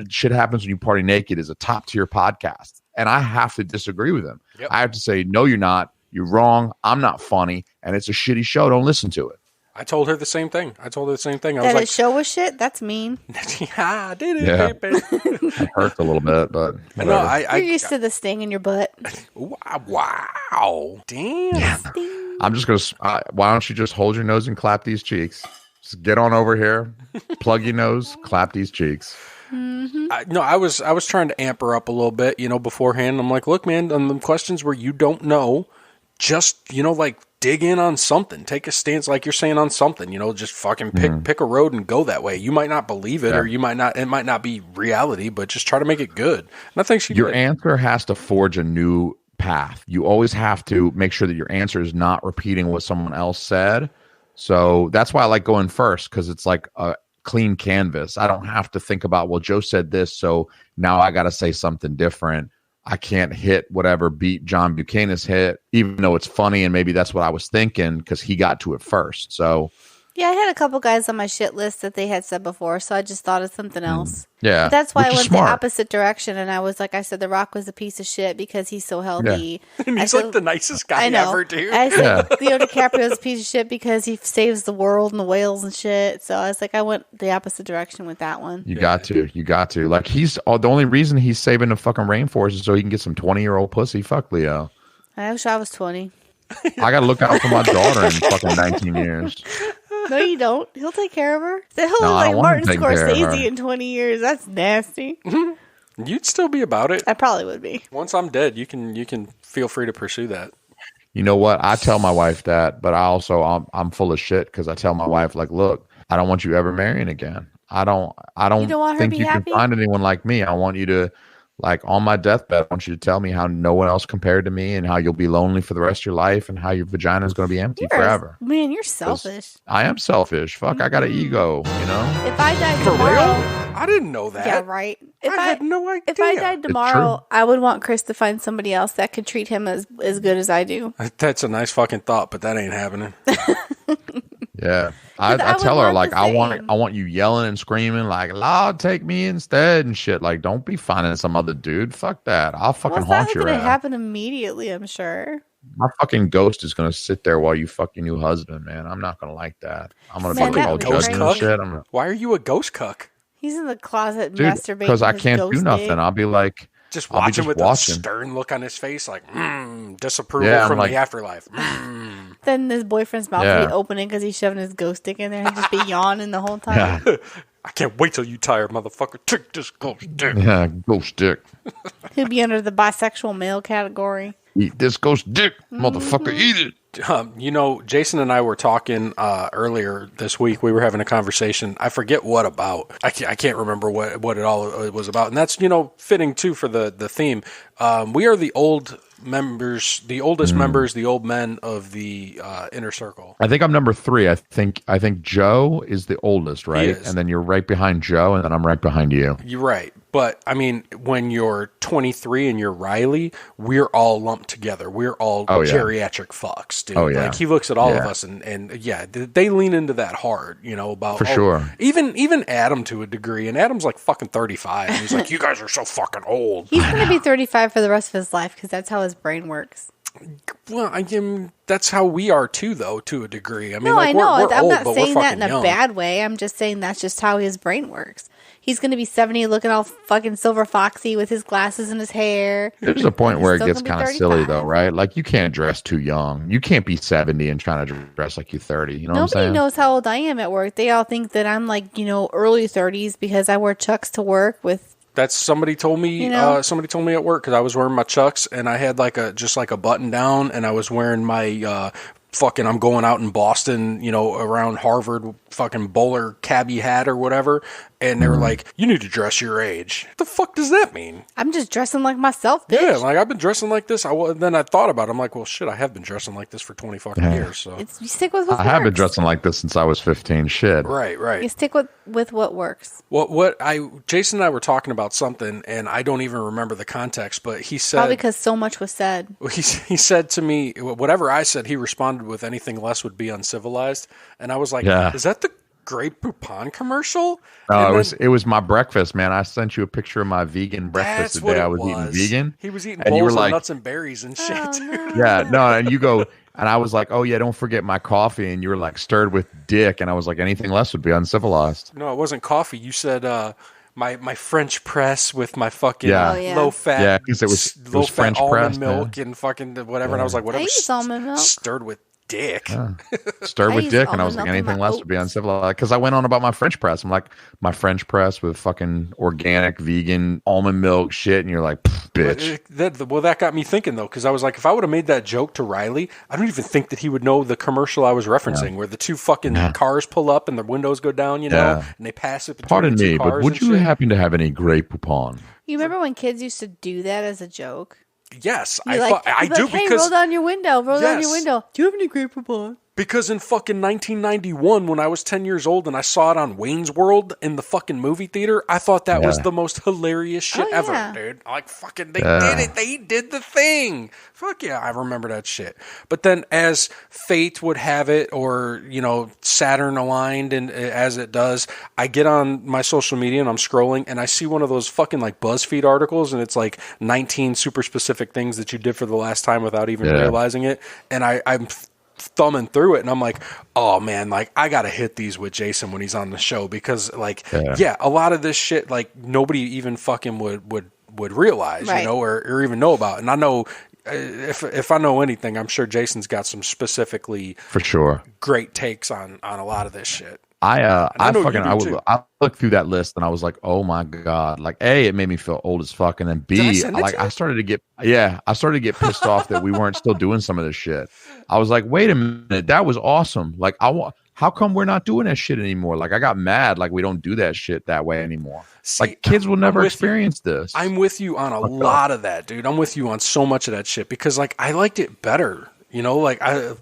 Shit Happens When You Party Naked is a top-tier podcast. And I have to disagree with him. Yep. I have to say, no, you're not. You're wrong. I'm not funny, and it's a shitty show. Don't listen to it. I told her the same thing. I was that like, his show was shit? That's mean. Yeah, I did it. Yeah. It hurts a little bit, but whatever. No, You're used to the sting in your butt. Wow. Damn. Yeah. I'm just going to, why don't you just hold your nose and clap these cheeks? Just get on over here, plug your nose, clap these cheeks. I was trying to amp her up a little bit, beforehand. I'm like, look, man, on the questions where you don't know, just, like dig in on something, take a stance like you're saying on something, just fucking pick a road and go that way. You might not believe it or it might not be reality, but just try to make it good. And I think your answer has to forge a new path. You always have to make sure that your answer is not repeating what someone else said. So that's why I like going first, because it's like a clean canvas. I don't have to think about, well, Joe said this, so now I got to say something different. I can't hit whatever beat John Buchanan's hit, even though it's funny and maybe that's what I was thinking because he got to it first. So yeah, I had a couple guys on my shit list that they had said before, so I just thought of something else. Yeah, but that's why I went smart. the opposite direction, and I was like, I said The Rock was a piece of shit because he's so healthy. Yeah. And he's like the nicest guy ever, dude. I said Leo DiCaprio's a piece of shit because he saves the world and the whales and shit. So I was like, I went the opposite direction with that one. You got to. Like, he's the only reason he's saving the fucking rainforest is so he can get some 20-year-old pussy. Fuck Leo. I wish I was 20. I got to look out for my daughter in fucking 19 years. No, you don't. He'll take care of her. He'll look I like don't Martin wanna take care of her. Scorsese in 20 years. That's nasty. You'd still be about it. I probably would be. Once I'm dead, you can feel free to pursue that. You know what? I tell my wife that, but I'm full of shit because I tell my wife, like, look, I don't want you ever marrying again. I don't want her think to be you happy? can find anyone like me. I want you to, like, on my deathbed, I want you to tell me how no one else compared to me and how you'll be lonely for the rest of your life and how your vagina is going to be empty forever. Man, you're selfish. I am selfish. Fuck, I got an ego, If I died For tomorrow, real? I didn't know that. yeah, right. I had no idea. If I died tomorrow, I would want Chris to find somebody else that could treat him as good as I do. That's a nice fucking thought, but that ain't happening. Yeah. I tell her, like, I want you yelling and screaming, like, Lord, take me instead and shit. Like, don't be finding some other dude. Fuck that. I'll fucking haunt your ass. It's not going to happen immediately, I'm sure. My fucking ghost is going to sit there while you fuck your new husband, man. I'm not going to like that. I'm going to be all judging and shit. Why are you a ghost cuck? He's in the closet Dude, masturbating. because I can't do nothing. I'll be like, just watching with a stern look on his face, like, disapproval from the afterlife. Then his boyfriend's mouth will be opening because he's shoving his ghost dick in there and just be yawning the whole time. Yeah. I can't wait till you tired, motherfucker. Take this ghost dick. Yeah, ghost dick. He'll be under the bisexual male category. Eat this ghost dick, motherfucker. Eat it. Jason and I were talking earlier this week. We were having a conversation. I forget what about. I can't remember what it all was about. And that's, fitting too for the theme. We are the old members, the oldest members, the old men of the inner circle. I think I'm number 3. I think Joe is the oldest, right? And then you're right behind Joe, and then I'm right behind you. You're right. But, I mean, when you're 23 and you're Riley, we're all lumped together. We're all geriatric fucks, dude. Like, he looks at all of us, and they lean into that hard, you know, about... For sure. Even Adam to a degree, and Adam's like fucking 35, and he's like, you guys are so fucking old. He's going to be 35 for the rest of his life, because that's how his brain works. Well, I mean, that's how we are too, though, to a degree. I mean, no, like, I know. we're I'm old, not but saying we're that in fucking a young. bad way. I'm just saying that's just how his brain works. He's going to be 70 looking all fucking silver foxy with his glasses and his hair. There's a point where it still gets gonna be kind of silly, though, right? Like, you can't dress too young. You can't be 70 and trying to dress like you're 30. You know what I'm saying? Nobody knows how old I am at work. They all think that I'm like, early 30s because I wear Chucks to work with... That's somebody told me. Somebody told me at work because I was wearing my Chucks and I had just a button down, and I was wearing my I'm going out in Boston, around Harvard, fucking bowler cabbie hat or whatever. And they were like, "You need to dress your age." What the fuck does that mean? I'm just dressing like myself, bitch. Yeah, like I've been dressing like this. Then I thought about it. I'm like, well, shit, I have been dressing like this for 20 fucking years. So you stick with what I works. have been dressing like this since I was 15. Shit. Right. You stick with what works. Jason and I were talking about something, and I don't even remember the context, but he said... Probably because so much was said. He said to me, whatever I said, he responded with anything less would be uncivilized. And I was like, is that the Grey Poupon commercial? No, it was my breakfast, man. I sent you a picture of my vegan breakfast the day I was eating vegan. He was eating and you were bowls of like, nuts and berries and shit. Oh, no. Yeah, no, and you go... And I was like, oh, yeah, don't forget my coffee. And you were like, stirred with dick. And I was like, anything less would be uncivilized. No, it wasn't coffee. You said my French press with my fucking low fat. Yeah, because it was French press. Almond milk and fucking whatever. And I was like, whatever. I use almond milk. Stirred with dick. Yeah. Stirred with dick. And I was like, anything less would be uncivilized. Because I went on about my French press. I'm like, my French press with fucking organic, vegan, almond milk shit. And you're like, bitch. That got me thinking, though, because I was like, if I would have made that joke to Riley, I don't even think that he would know the commercial I was referencing, where the two fucking cars pull up and the windows go down, and they pass it between Pardon the two me, cars. but would you happen to have any Grey Poupon? You remember when kids used to do that as a joke? Yes, I do. Hey, because roll down your window. Roll down your window. Do you have any Grey Poupon? Because in fucking 1991, when I was 10 years old and I saw it on Wayne's World in the fucking movie theater, I thought that was the most hilarious shit ever, dude. Like, fucking, they did it. They did the thing. Fuck yeah, I remember that shit. But then as fate would have it, or, Saturn aligned, and as it does, I get on my social media and I'm scrolling and I see one of those fucking like BuzzFeed articles, and it's like 19 super specific things that you did for the last time without even realizing it. And I'm thumbing through it and I'm like, oh man, like I gotta hit these with Jason when he's on the show, because like a lot of this shit like nobody even fucking would realize, or even know about. And I know if I know anything, I'm sure Jason's got some specifically for sure great takes on a lot of this shit. I looked through that list and I was like, oh my God. Like, A, it made me feel old as fuck. And then B, I started to get pissed off that we weren't still doing some of this shit. I was like, wait a minute, that was awesome. Like, how come we're not doing that shit anymore? Like, I got mad. Like, we don't do that shit that way anymore. See, like, kids will never experience this. I'm with you on a lot of that, dude. I'm with you on so much of that shit because like, I liked it better. Like I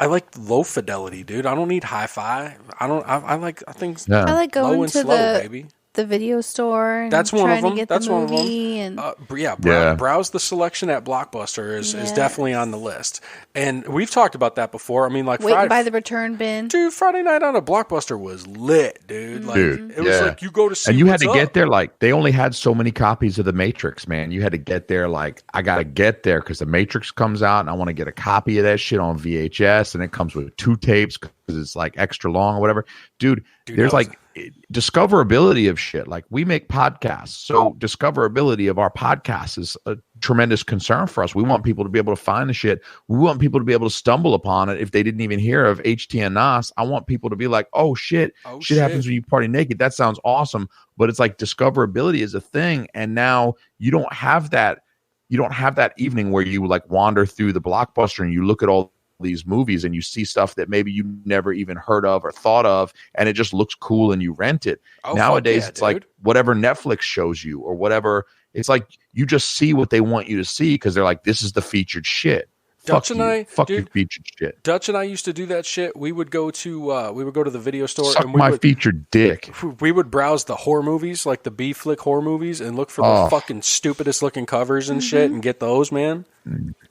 like low fidelity, dude. I don't need hi-fi. I like things. I like going to slow, baby. The video store. And that's one of them. Get that's the one of movie them. And browse the selection at Blockbuster is definitely on the list. And we've talked about that before. I mean, like waiting by the return bin. Dude, Friday night on a Blockbuster was lit, dude. Like it was like you go to see, and you had to up. get there. Like they only had so many copies of The Matrix, man. You had to get there. Like I gotta get there because The Matrix comes out, and I want to get a copy of that shit on VHS, and it comes with 2 tapes because it's like extra long or whatever, dude there's like discoverability of shit. Like we make podcasts, so discoverability of our podcast is a tremendous concern for us. We want people to be able to find the shit. We want people to be able to stumble upon it if they didn't even hear of HTNOS. I want people to be like, oh shit happens when you party naked. That sounds awesome. But it's like discoverability is a thing, and now you don't have that evening where you like wander through the Blockbuster and you look at all these movies and you see stuff that maybe you never even heard of or thought of, and it just looks cool and you rent it. Nowadays, it's like whatever Netflix shows you or whatever. It's like you just see what they want you to see because they're like, this is the featured shit. Dutch and I, fuck you, featured shit. Dutch and I used to do that shit. We would go to the video store. Suck and we my would, featured dick. We would browse the horror movies, like the B flick horror movies, and look for the fucking stupidest looking covers and shit, and get those, man.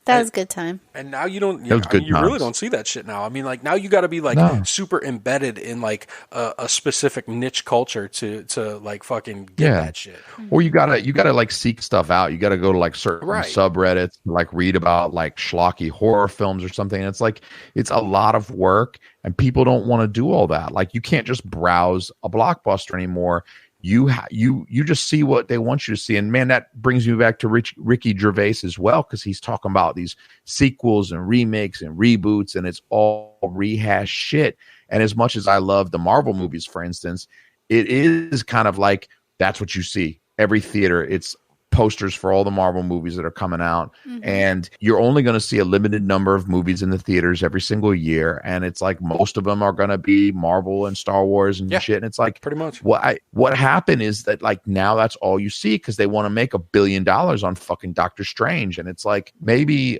That was a good time. And now you don't. You really don't see that shit now. I mean, like now you got to be like super embedded in like a specific niche culture to like fucking get that shit. Or you gotta like seek stuff out. You gotta go to like certain subreddits, like read about like schlocky horror films or something. And it's like it's a lot of work, and people don't want to do all that. Like you can't just browse a Blockbuster anymore. You just see what they want you to see. And man, that brings me back to Ricky Gervais as well, because he's talking about these sequels and remakes and reboots, and it's all rehash shit. And as much as I love the Marvel movies, for instance, it is kind of like that's what you see every theater. It's posters for all the Marvel movies that are coming out, and you're only going to see a limited number of movies in the theaters every single year, and it's like most of them are going to be Marvel and Star Wars and shit. And it's like pretty much what happened is that like now that's all you see because they want to make $1 billion on fucking Doctor Strange, and it's like maybe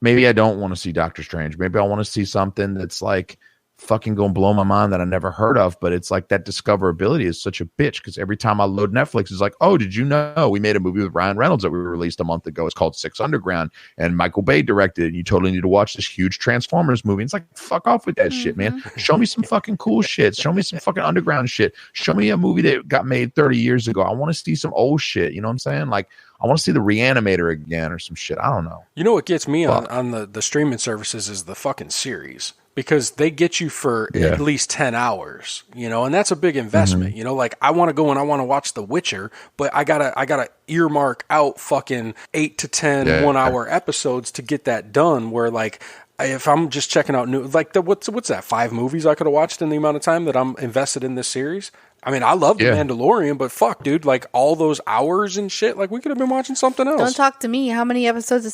I don't want to see Doctor Strange. Maybe I want to see something that's like fucking gonna blow my mind that I never heard of. But it's like that discoverability is such a bitch because every time I load Netflix, it's like, oh, did you know we made a movie with Ryan Reynolds that we released a month ago? It's called Six Underground, and Michael Bay directed it, and you totally need to watch this huge Transformers movie. And it's like, fuck off with that shit, man. Show me some fucking cool shit. Show me some fucking underground shit. Show me a movie that got made 30 years ago. I want to see some old shit. You know what I'm saying? Like I want to see The Reanimator again or some shit. I don't know. You know what gets me on the streaming services is the fucking series. Because they get you for at least 10 hours, you know, and that's a big investment, you know, like I want to go and I want to watch The Witcher, but I gotta earmark out fucking 8 to 10 1 hour episodes to get that done. Where like, if I'm just checking out new, like what's that 5 movies I could have watched in the amount of time that I'm invested in this series. I mean, I love The Mandalorian, but fuck, dude, like all those hours and shit, like we could have been watching something else. Don't talk to me. How many episodes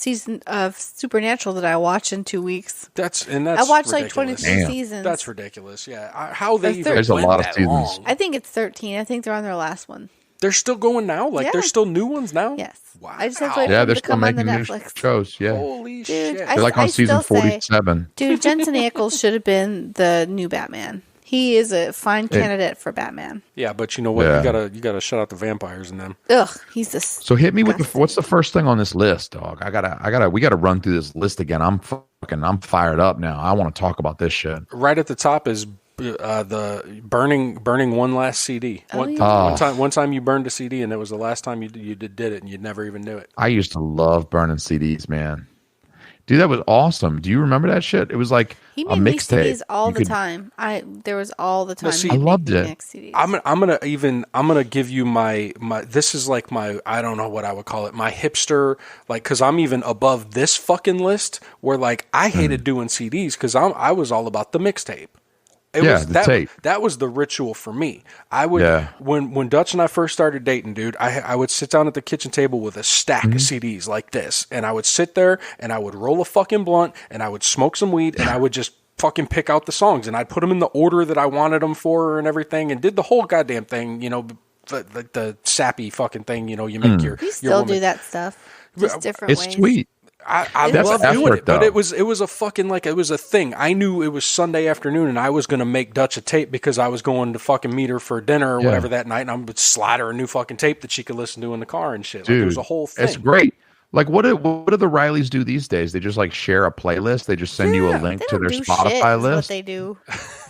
of Supernatural did I watch in 2 weeks? I watched ridiculous. like 22 seasons. That's ridiculous. Yeah, how they even there's a lot of seasons. Long. I think it's 13. I think they're on their last one. They're still going now. Like there's still new ones now. Yes. Wow. I just have to wait for them to come on the Netflix shows. Yeah. Holy shit! They're like on season 47. Dude, Jensen Ackles should have been the new Batman. He is a fine candidate for Batman. Yeah, but you know what? You gotta shut out the vampires and them. Ugh, he's the. So hit me with what's the first thing on this list, dog? We gotta run through this list again. I'm fired up now. I want to talk about this shit. Right at the top is the burning one last CD. One time you burned a CD, and it was the last time you did it, and you never even knew it. I used to love burning CDs, man. Dude, that was awesome. Do you remember that shit? It was like he a made mixtape. CDs all the time. There was all the time. I loved it. I'm gonna give you my. This is like my. I don't know what I would call it. My hipster, like, because I'm even above this fucking list. Where like I hated doing CDs because I was all about the mixtape. Tape. That was the ritual for me. I would when Dutch and I first started dating, dude. I would sit down at the kitchen table with a stack of CDs like this, and I would sit there and I would roll a fucking blunt and I would smoke some weed and I would just fucking pick out the songs and I'd put them in the order that I wanted them for and everything, and did the whole goddamn thing, you know, the sappy fucking thing, you know. You make your. We still do that stuff, just different ways. It's sweet. I love doing it, but it was a fucking like it was a thing. I knew it was Sunday afternoon, and I was gonna make Dutch a tape because I was going to fucking meet her for dinner or whatever that night, and I would slide her a new fucking tape that she could listen to in the car and shit. Dude, like, it was a whole thing. It's great. Like what do the Rileys do these days? They just like share a playlist. They just send you a link to their Spotify list. What they do.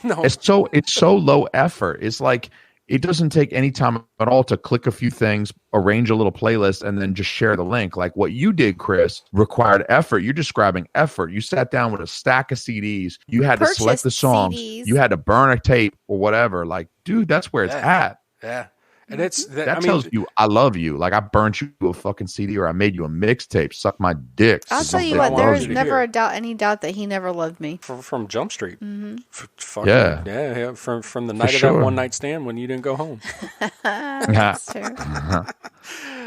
No, it's so low effort. It's like. It doesn't take any time at all to click a few things, arrange a little playlist, and then just share the link. Like what you did, Chris, required effort. You're describing effort. You sat down with a stack of CDs. You had to select the songs. CDs. You had to burn a tape or whatever. Like, dude, that's where it's at. Yeah. And it's that tells you I love you. Like I burnt you a fucking CD or I made you a mixtape. Suck my dick. I'll tell you what. There is never any doubt that he never loved me. From Jump Street. Yeah. From the night of that one night stand when you didn't go home. That's true.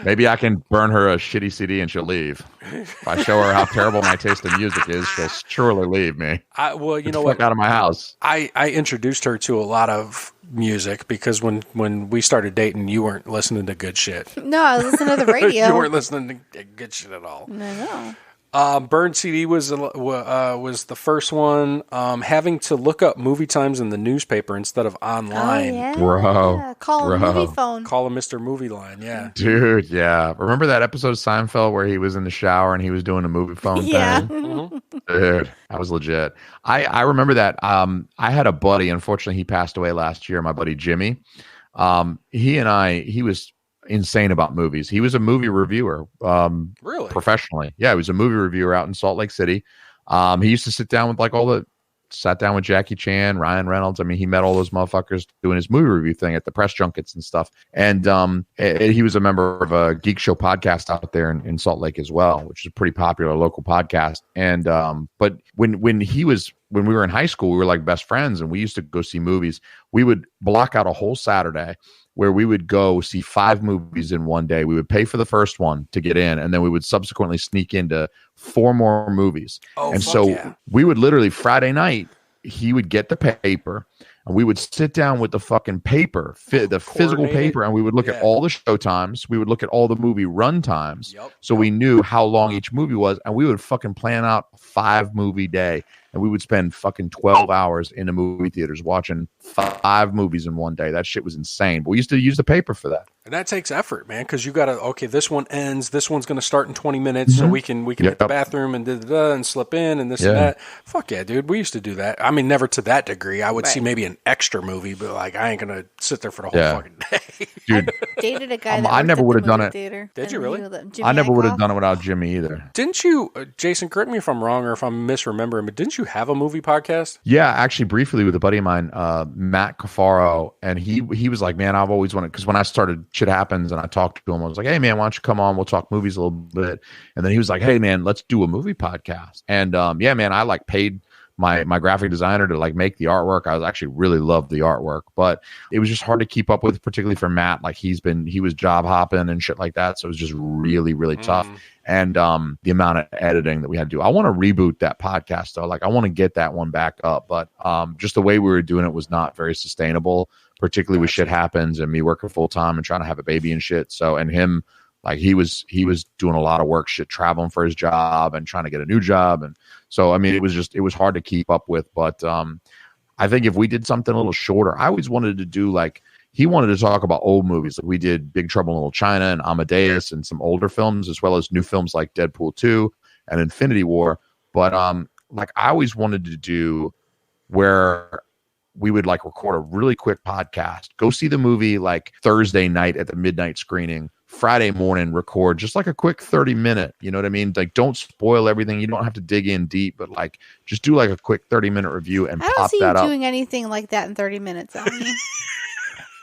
Maybe I can burn her a shitty CD and she'll leave. If I show her how terrible my taste in music is, she'll surely leave me. Well, you know what? Out of my house. I introduced her to a lot of music because when we started dating, you weren't listening to good shit. No, I was listening to the radio. You weren't listening to good shit at all. No. Burned CD was the first one. Having to look up movie times in the newspaper instead of online. Oh, yeah. Bro. Call a movie phone. Call a Mr. Movie line, yeah. Dude, yeah. Remember that episode of Seinfeld where he was in the shower and he was doing a movie phone Yeah. thing? Dude, that was legit. I remember that. I had a buddy, unfortunately he passed away last year, my buddy Jimmy. He was insane about movies. He was a movie reviewer, really professionally. Yeah, he was a movie reviewer out in Salt Lake City. He used to sit down with Jackie Chan, Ryan Reynolds. I mean, he met all those motherfuckers doing his movie review thing at the press junkets and stuff. And he was a member of a Geek Show podcast out there in Salt Lake as well, which is a pretty popular local podcast. And but when we were in high school, we were like best friends, and we used to go see movies. We would block out a whole Saturday where we would go see 5 movies in one day. We would pay for the first one to get in, and then we would subsequently sneak into 4 more movies. And so we would literally, Friday night, he would get the paper, and we would sit down with the fucking paper, the physical paper, and we would look at all the show times. We would look at all the movie run times. So we knew how long each movie was, and we would fucking plan out a 5-movie day. And we would spend fucking 12 hours in the movie theaters watching 5 movies in one day. That shit was insane. But we used to use the paper for that. And that takes effort, man, because you got to, this one ends, this one's going to start in 20 minutes, so we can hit the bathroom and and slip in and this and that. Fuck yeah, dude. We used to do that. I mean, never to that degree. I would see maybe an extra movie, but like I ain't going to sit there for the whole fucking day. Dude, I dated a guy that I never would have done it. Theater. Did you really? I never would have done it without Jimmy either. Didn't you, Jason, correct me if I'm wrong or if I'm misremembering, but didn't you have a movie podcast? Yeah, actually, briefly with a buddy of mine, Matt Cafaro, and he was like, man, I've always wanted, because when I started Shit Happens and I talked to him, I was like, hey, man, why don't you come on? We'll talk movies a little bit. And then he was like, hey, man, let's do a movie podcast. And yeah, man, I like paid my graphic designer to like make the artwork. I was actually really loved the artwork, but it was just hard to keep up with, particularly for Matt. Like he was job hopping and shit like that. So it was just really, really tough. And the amount of editing that we had to do. I want to reboot that podcast though. Like I want to get that one back up, but just the way we were doing it was not very sustainable, particularly with Shit Happens and me working full time and trying to have a baby and shit. So, and him, like he was doing a lot of work, shit, traveling for his job and trying to get a new job. And so, I mean, it was hard to keep up with, but I think if we did something a little shorter, I always wanted to do like, he wanted to talk about old movies. Like we did Big Trouble in Little China and Amadeus and some older films, as well as new films like Deadpool 2 and Infinity War. But like I always wanted to do where we would like record a really quick podcast, go see the movie like Thursday night at the midnight screening, Friday morning record just like a quick 30-minute, you know what I mean? Like don't spoil everything. You don't have to dig in deep, but like just do like a quick 30-minute review and pop that up. I don't see you doing anything like that in 30 minutes, Alme.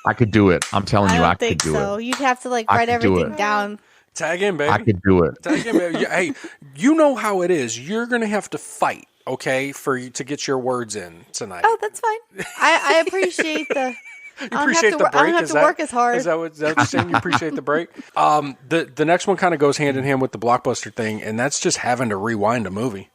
I could do it. I'm telling you, I could do it. You'd have to like write everything down. Tag in, baby. I could do it. Tag in, baby. Hey, you know how it is. You're going to have to fight, okay, for you to get your words in tonight. Oh, that's fine. I appreciate the... You appreciate the break? I don't have to work as hard. Is that what you're saying? You appreciate the break? The next one kind of goes hand in hand with the Blockbuster thing, and that's just having to rewind a movie.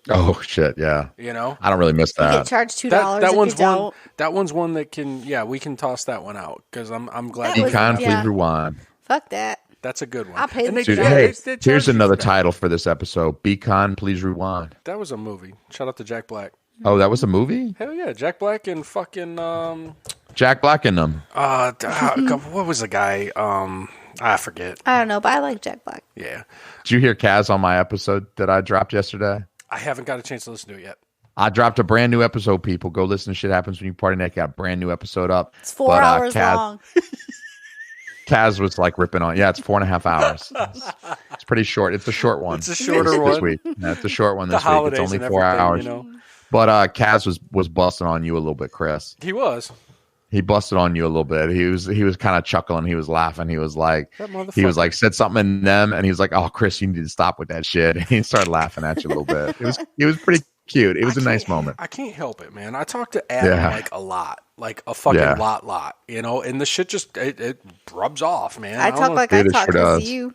Oh shit! Yeah, you know, I don't really miss that. You get charged $2. That one's if you don't. That one's one that can. Yeah, we can toss that one out because I'm glad. Be kind, please rewind. Fuck that. That's a good one. I'll pay the Dude, hey, here's another title for this episode: Be kind, please rewind. That was a movie. Shout out to Jack Black. Oh, that was a movie? Hell yeah, Jack Black and fucking Jack Black in them. What was the guy? I forget. I don't know, but I like Jack Black. Yeah. Did you hear Kaz on my episode that I dropped yesterday? I haven't got a chance to listen to it yet. I dropped a brand new episode, people. Go listen to Shit Happens When You Party Night. Got a brand new episode up. It's 4 hours long. Kaz was like ripping on. Yeah, it's 4.5 hours. It's pretty short. It's a short one. It's a shorter one this week. Yeah, it's a short one this week. It's only 4 hours. You know? But Kaz was busting on you a little bit, Chris. He was. He busted on you a little bit. He was kind of chuckling. He was laughing. He was like, said something in them, and he was like, "Oh, Chris, you need to stop with that shit." And he started laughing at you a little bit. It was pretty cute. It was a nice moment. I can't help it, man. I talk to Adam like a lot, like a fucking lot, you know, and the shit just it rubs off, man. I talk like I talk to you.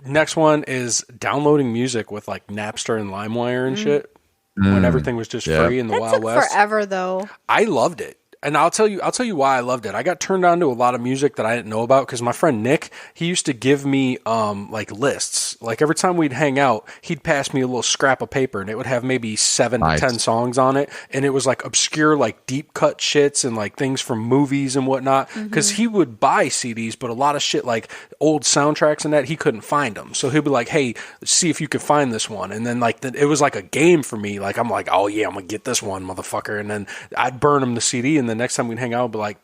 Next one is downloading music with like Napster and LimeWire and shit when everything was just free in the Wild West. Forever though. I loved it. And I'll tell you why I loved it. I got turned on to a lot of music that I didn't know about because my friend Nick, he used to give me like lists. Like every time we'd hang out, he'd pass me a little scrap of paper and it would have maybe 7 to 10 songs on it. And it was like obscure, like deep cut shits and like things from movies and whatnot. Because he would buy CDs, but a lot of shit like old soundtracks and that, he couldn't find them. So he'd be like, hey, see if you can find this one. And then like it was like a game for me. Like I'm like, oh yeah, I'm going to get this one, motherfucker. And then I'd burn him the CD and the next time we'd hang out, I'd be like,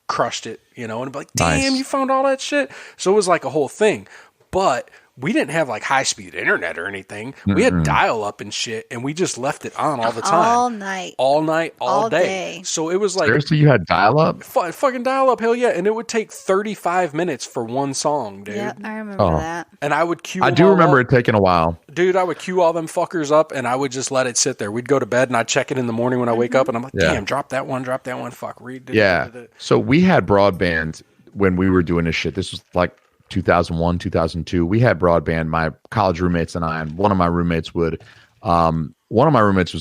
crushed it, you know, and I'd be like, damn, you found all that shit. So it was like a whole thing. But we didn't have like high speed internet or anything. We had dial up and shit, and we just left it on all the time, all night, all day. So it was like, seriously, you had dial up? Fucking dial up, hell yeah! And it would take 35 minutes for one song, dude. Yeah, I remember that. And I would queue. I do remember it taking a while, dude. I would queue all them fuckers up, and I would just let it sit there. We'd go to bed, and I'd check it in the morning when I wake up, and I'm like, damn, drop that one, fuck, read. So we had broadband when we were doing this shit. This was like 2001, 2002. We had broadband. My college roommates and I, and one of my roommates was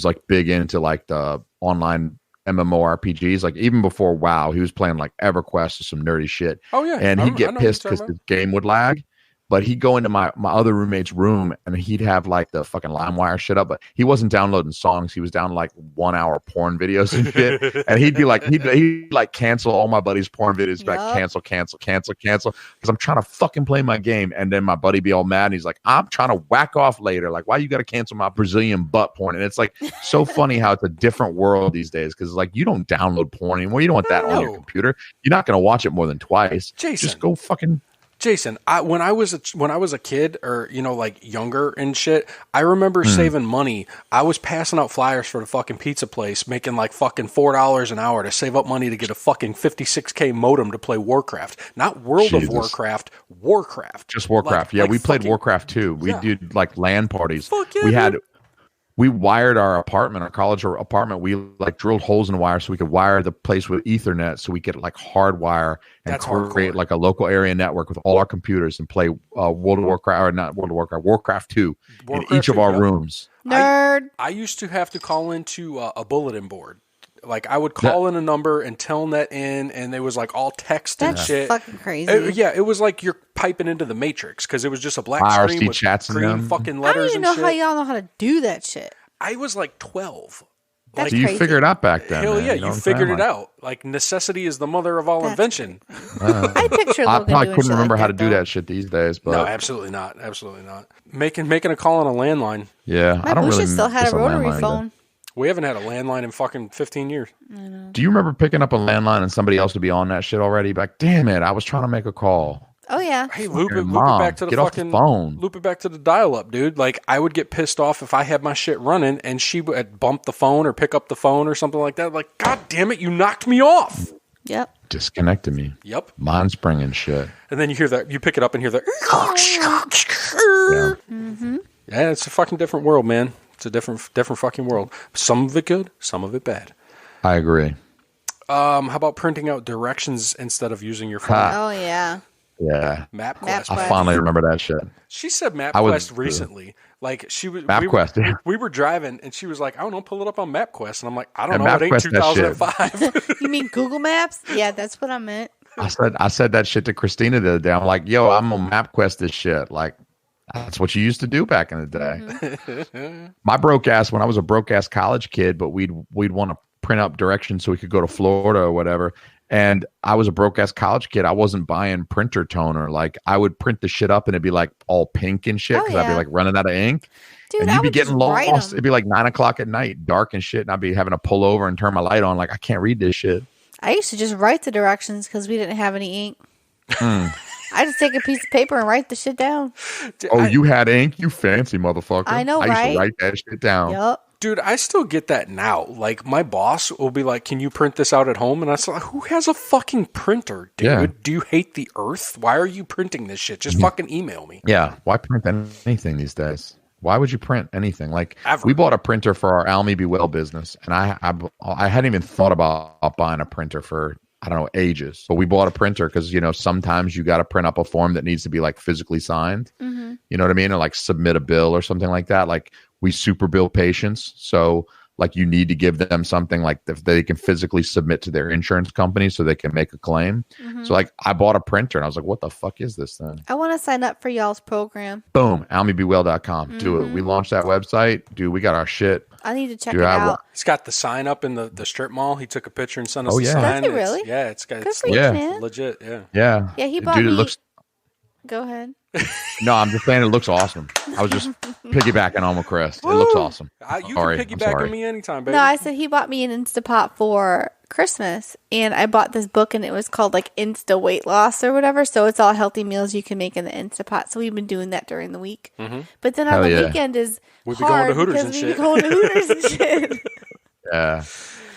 like big into like the online MMORPGs. Like even before WoW, he was playing like EverQuest or some nerdy shit. Oh yeah, and he'd get pissed because the game would lag. But he'd go into my other roommate's room and he'd have like the fucking LimeWire shit up. But he wasn't downloading songs. He was down like 1 hour porn videos and shit. And he'd be like, he'd like cancel all my buddies' porn videos. Like cancel. Because I'm trying to fucking play my game. And then my buddy be all mad. And he's like, I'm trying to whack off later. Like, why you got to cancel my Brazilian butt porn? And it's like so funny how it's a different world these days. Because like you don't download porn anymore. You don't want that on your computer. You're not going to watch it more than twice. Jason. Just go fucking... Jason, when I was a kid or, you know, like younger and shit, I remember saving money. I was passing out flyers for the fucking pizza place, making like fucking $4 an hour to save up money to get a fucking 56K modem to play Warcraft. Not World of Warcraft, Warcraft. Just Warcraft. Like We played Warcraft too. We did like LAN parties. We wired our apartment, our college create we like drilled holes in the wire so we could wire the place with Ethernet so we could like hardwire and create like a local area network with all our computers and play Warcraft 2 in each of our rooms. Nerd. I used to have to call into a bulletin board. Like I would call in a number and telnet in, and it was like all text and shit. That's fucking crazy. It was like you're piping into the Matrix because it was just a black screen with chats green fucking letters and shit. I don't even know how y'all know how to do that shit. I was like 12. That's so you figured it out back then. Hell yeah, you figured it out. Like necessity is the mother of all invention. I picture I Logan probably doing couldn't shit remember like how to that, do though. that shit these days. But no, absolutely not. Absolutely not. Making a call on a landline. Yeah, My I don't Bush really still had miss a rotary landline phone. either. We haven't had a landline in fucking 15 years. Do you remember picking up a landline and somebody else would be on that shit already? Like, damn it, I was trying to make a call. Oh yeah. Hey, loop it Mom, back to the get off the fucking phone. Loop it back to the dial-up, dude. Like I would get pissed off if I had my shit running and she would bump the phone or pick up the phone or something like that. Like, God damn it, you knocked me off. Yep. Disconnected me. Yep. Mind spring and shit. And then you hear that, you pick it up and hear that. Yeah, it's a fucking different world, man. It's a different fucking world. Some of it good, some of it bad. I agree. How about printing out directions instead of using your phone? Oh yeah. Yeah. MapQuest. I finally remember that shit. She said MapQuest recently. Like she was MapQuest. We were driving and she was like, I don't know, pull it up on MapQuest. And I'm like, I don't know, MapQuest, it ain't 2005. You mean Google Maps? Yeah, that's what I meant. I said that shit to Christina the other day. I'm like, yo, I'm on MapQuest this shit. Like, that's what you used to do back in the day. My broke ass, when I was a broke ass college kid, but we'd want to print up directions so we could go to Florida or whatever. And I was a broke ass college kid. I wasn't buying printer toner. Like I would print the shit up and it'd be like all pink and shit because I'd be like running out of ink. Dude, and you'd be getting lost. It'd be like 9 o'clock at night, dark and shit. And I'd be having to pull over and turn my light on. Like I can't read this shit. I used to just write the directions because we didn't have any ink. I just take a piece of paper and write the shit down. Oh, you had ink? You fancy motherfucker. I know, I used right? to write that shit down. Yup. Dude, I still get that now. Like, my boss will be like, can you print this out at home? And I said, who has a fucking printer, dude? Yeah. Do you hate the earth? Why are you printing this shit? Just fucking email me. Yeah. Why print anything these days? Why would you print anything? Like Ever. we bought a printer for our Alme Be Well business, and I hadn't even thought about buying a printer for, I don't know, ages. But we bought a printer because, you know, sometimes you got to print up a form that needs to be like physically signed. Mm-hmm. You know what I mean? Or like submit a bill or something like that. Like we super bill patients. So like you need to give them something like that they can physically submit to their insurance company so they can make a claim. Mm-hmm. So like I bought a printer and I was like, what the fuck is this thing? I want to sign up for y'all's program. Boom. AlmeBeWell.com. Do it. We launched that website. Dude, we got our shit. I need to check Dude, it out. It's got the sign up in the strip mall. He took a picture and sent us the yeah. sign. Does it really? It's got Good it's for you, man. legit. Yeah. Yeah. Yeah, he bought Dude, me. it looks. Go ahead. No, I'm just saying it looks awesome. I was just piggybacking on with Chris. It looks awesome. You can piggyback on me anytime, baby. No, I said he bought me an Instapot for Christmas, and I bought this book, and it was called like Insta Weight Loss or whatever. So it's all healthy meals you can make in the Instapot. So we've been doing that during the week. Mm-hmm. But then on the weekend is we'd be going to hard Hooters because and we be shit. going to Hooters and shit. Yeah.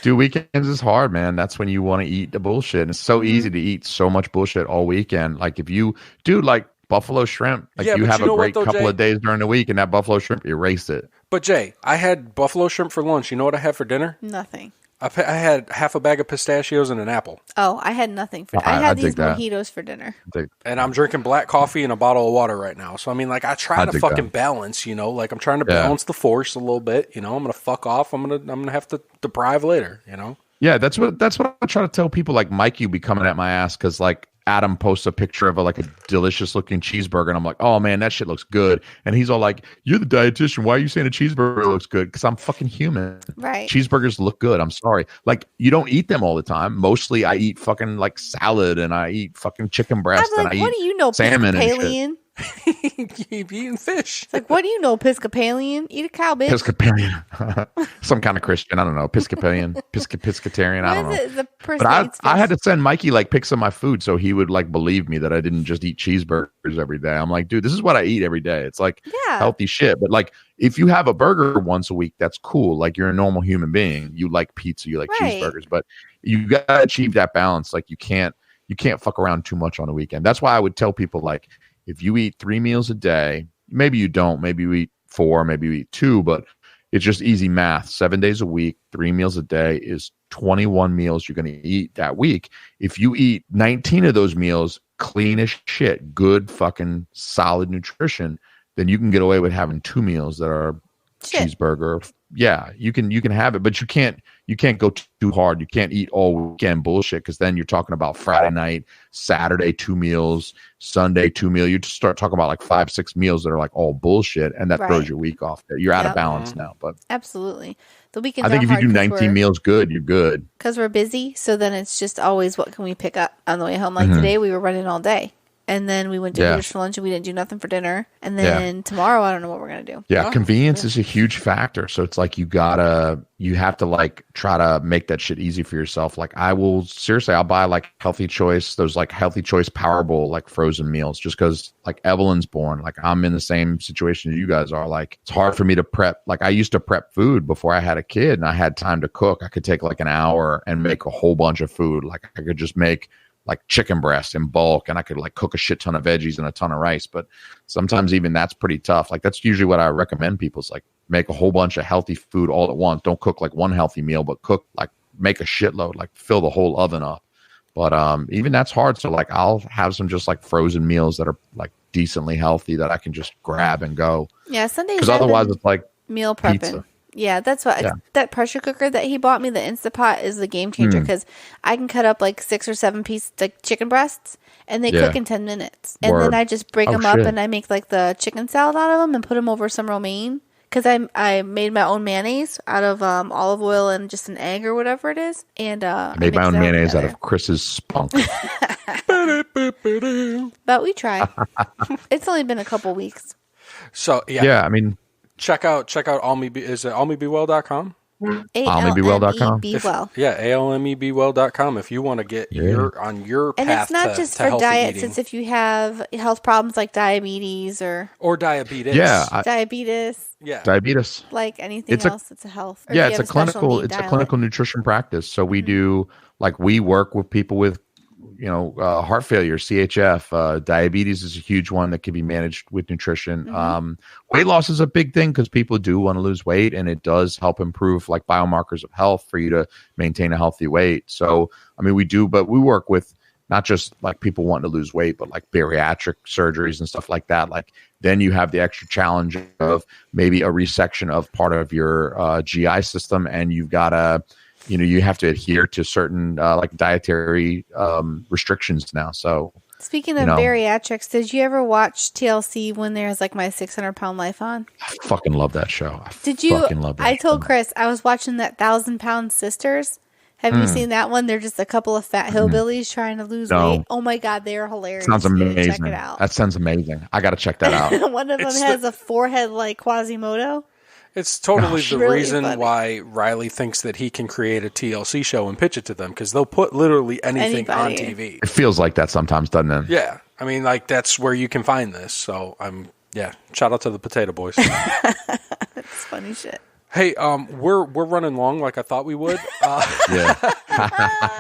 Dude, weekends is hard, man. That's when you want to eat the bullshit. And it's so easy to eat so much bullshit all weekend. Like if you, dude, like buffalo shrimp, like Yeah, you but have you know a what great though, couple Jay? of days during the week and that buffalo shrimp, erase it. But Jay, I had buffalo shrimp for lunch. You know what I had for dinner? Nothing. I had half a bag of pistachios and an apple. Oh, I had nothing for. Oh, I had I these dig that. mojitos for dinner. And I'm drinking black coffee and a bottle of water right now. So I mean, like I try I to dig fucking that. balance. You know, like I'm trying to Yeah. balance the force a little bit. You know, I'm gonna fuck off. I'm gonna have to deprive later. You know. Yeah, that's what I try to tell people. Like Mike, you be coming at my ass because like Adam posts a picture of a delicious looking cheeseburger, and I'm like, oh man, that shit looks good. And he's all like, you're the dietitian. Why are you saying a cheeseburger looks good? Because I'm fucking human. Right. Cheeseburgers look good. I'm sorry. Like you don't eat them all the time. Mostly I eat fucking like salad and I eat fucking chicken breast I'm and like, I what eat do you know, salmon and shit. Episcopalian? You be eating fish. It's like, what do you know, Episcopalian? Eat a cow, bitch. Episcopalian, some kind of Christian. I don't know. Episcopalian, Episcopitarian. I don't know. What is it? The But I Perseids had fish. to send Mikey like pics of my food so he would like believe me that I didn't just eat cheeseburgers every day. I'm like, dude, this is what I eat every day. It's like Yeah. healthy shit. But like, if you have a burger once a week, that's cool. Like you're a normal human being. You like pizza, you like Right. cheeseburgers, but you gotta achieve that balance. Like you can't fuck around too much on the weekend. That's why I would tell people like, if you eat 3 meals a day, maybe you don't, maybe you eat 4, maybe you eat 2, but it's just easy math. 7 days a week, 3 meals a day is 21 meals you're going to eat that week. If you eat 19 of those meals, clean as shit, good fucking solid nutrition, then you can get away with having 2 meals that are cheeseburger. Yeah, you can have it, but you can't go too hard. You can't eat all weekend bullshit because then you're talking about Friday night, Saturday 2 meals, Sunday 2 meals. You just start talking about like 5-6 meals that are like all bullshit, and that Right. throws your week off. You're out Yep. of balance now. But Absolutely. The weekends I think are if you do hard 19 meals good, you're good. because we're busy. So then it's just always what can we pick up on the way home. Like Mhm. today, we were running all day. And then we went to Yeah. Hooters for lunch and we didn't do nothing for dinner. And Yeah. then tomorrow, I don't know what we're going to do. Yeah, convenience is a huge factor. So it's like you have to like try to make that shit easy for yourself. Like I'll buy like Healthy Choice, those like Healthy Choice Powerball like frozen meals just because like Evelyn's born. Like I'm in the same situation as you guys are. Like it's hard for me to prep. Like I used to prep food before I had a kid and I had time to cook. I could take like an hour and make a whole bunch of food. Like I could just make like chicken breast in bulk and I could like cook a shit ton of veggies and a ton of rice. But sometimes even that's pretty tough. Like that's usually what I recommend people is like make a whole bunch of healthy food all at once. Don't cook like one healthy meal, but make a shitload, like fill the whole oven up. But even that's hard. So like I'll have some just like frozen meals that are like decently healthy that I can just grab and go. Yeah, Sundays. Because otherwise it's like meal prepping. pizza. Yeah, that's what that pressure cooker that he bought me, the Instapot, is the game changer because I can cut up like 6 or 7 pieces like chicken breasts and they cook in 10 minutes. And then I just break them up and I make like the chicken salad out of them and put them over some romaine because I made my own mayonnaise out of olive oil and just an egg or whatever it is. And I made my own mixed it mayonnaise out together. of Chris's spunk. But we try. It's only been a couple weeks. So yeah, I mean, check out Alme. Is it AlmeBeWell.com? AlmeBeWell.com. ALMEBewell.com if you want to get on your And path it's not to, just to for healthy diets. eating. It's if you have health problems like diabetes or diabetes. Yeah, diabetes. Yeah, diabetes. Like anything else, it's a health. Or Yeah, if you it's have a special clinical. need It's a diet. clinical nutrition practice. So we do like we work with people with heart failure, CHF, diabetes is a huge one that can be managed with nutrition. Weight loss is a big thing because people do want to lose weight, and it does help improve like biomarkers of health for you to maintain a healthy weight. So, I mean, we do, but we work with not just like people wanting to lose weight, but like bariatric surgeries and stuff like that. Like then you have the extra challenge of maybe a resection of part of your GI system, and you've got to, you have to adhere to certain like dietary restrictions now. So speaking of bariatrics, did you ever watch TLC when there's like My 600-Pound Life on? I fucking love that show. I told Chris I was watching that 1,000-Pound Sisters. Have you seen that one? They're just a couple of fat hillbillies trying to lose weight. Oh my God, they are hilarious. Sounds amazing. Check it out. That sounds amazing. I got to check that out. One of them has a forehead like Quasimodo. It's totally the really reason funny. why Riley thinks that he can create a TLC show and pitch it to them, because they'll put literally anything on TV. It feels like that sometimes, doesn't it? Yeah. I mean, like, that's where you can find this. So, shout out to the Potato Boys. That's funny shit. Hey, we're running long like I thought we would.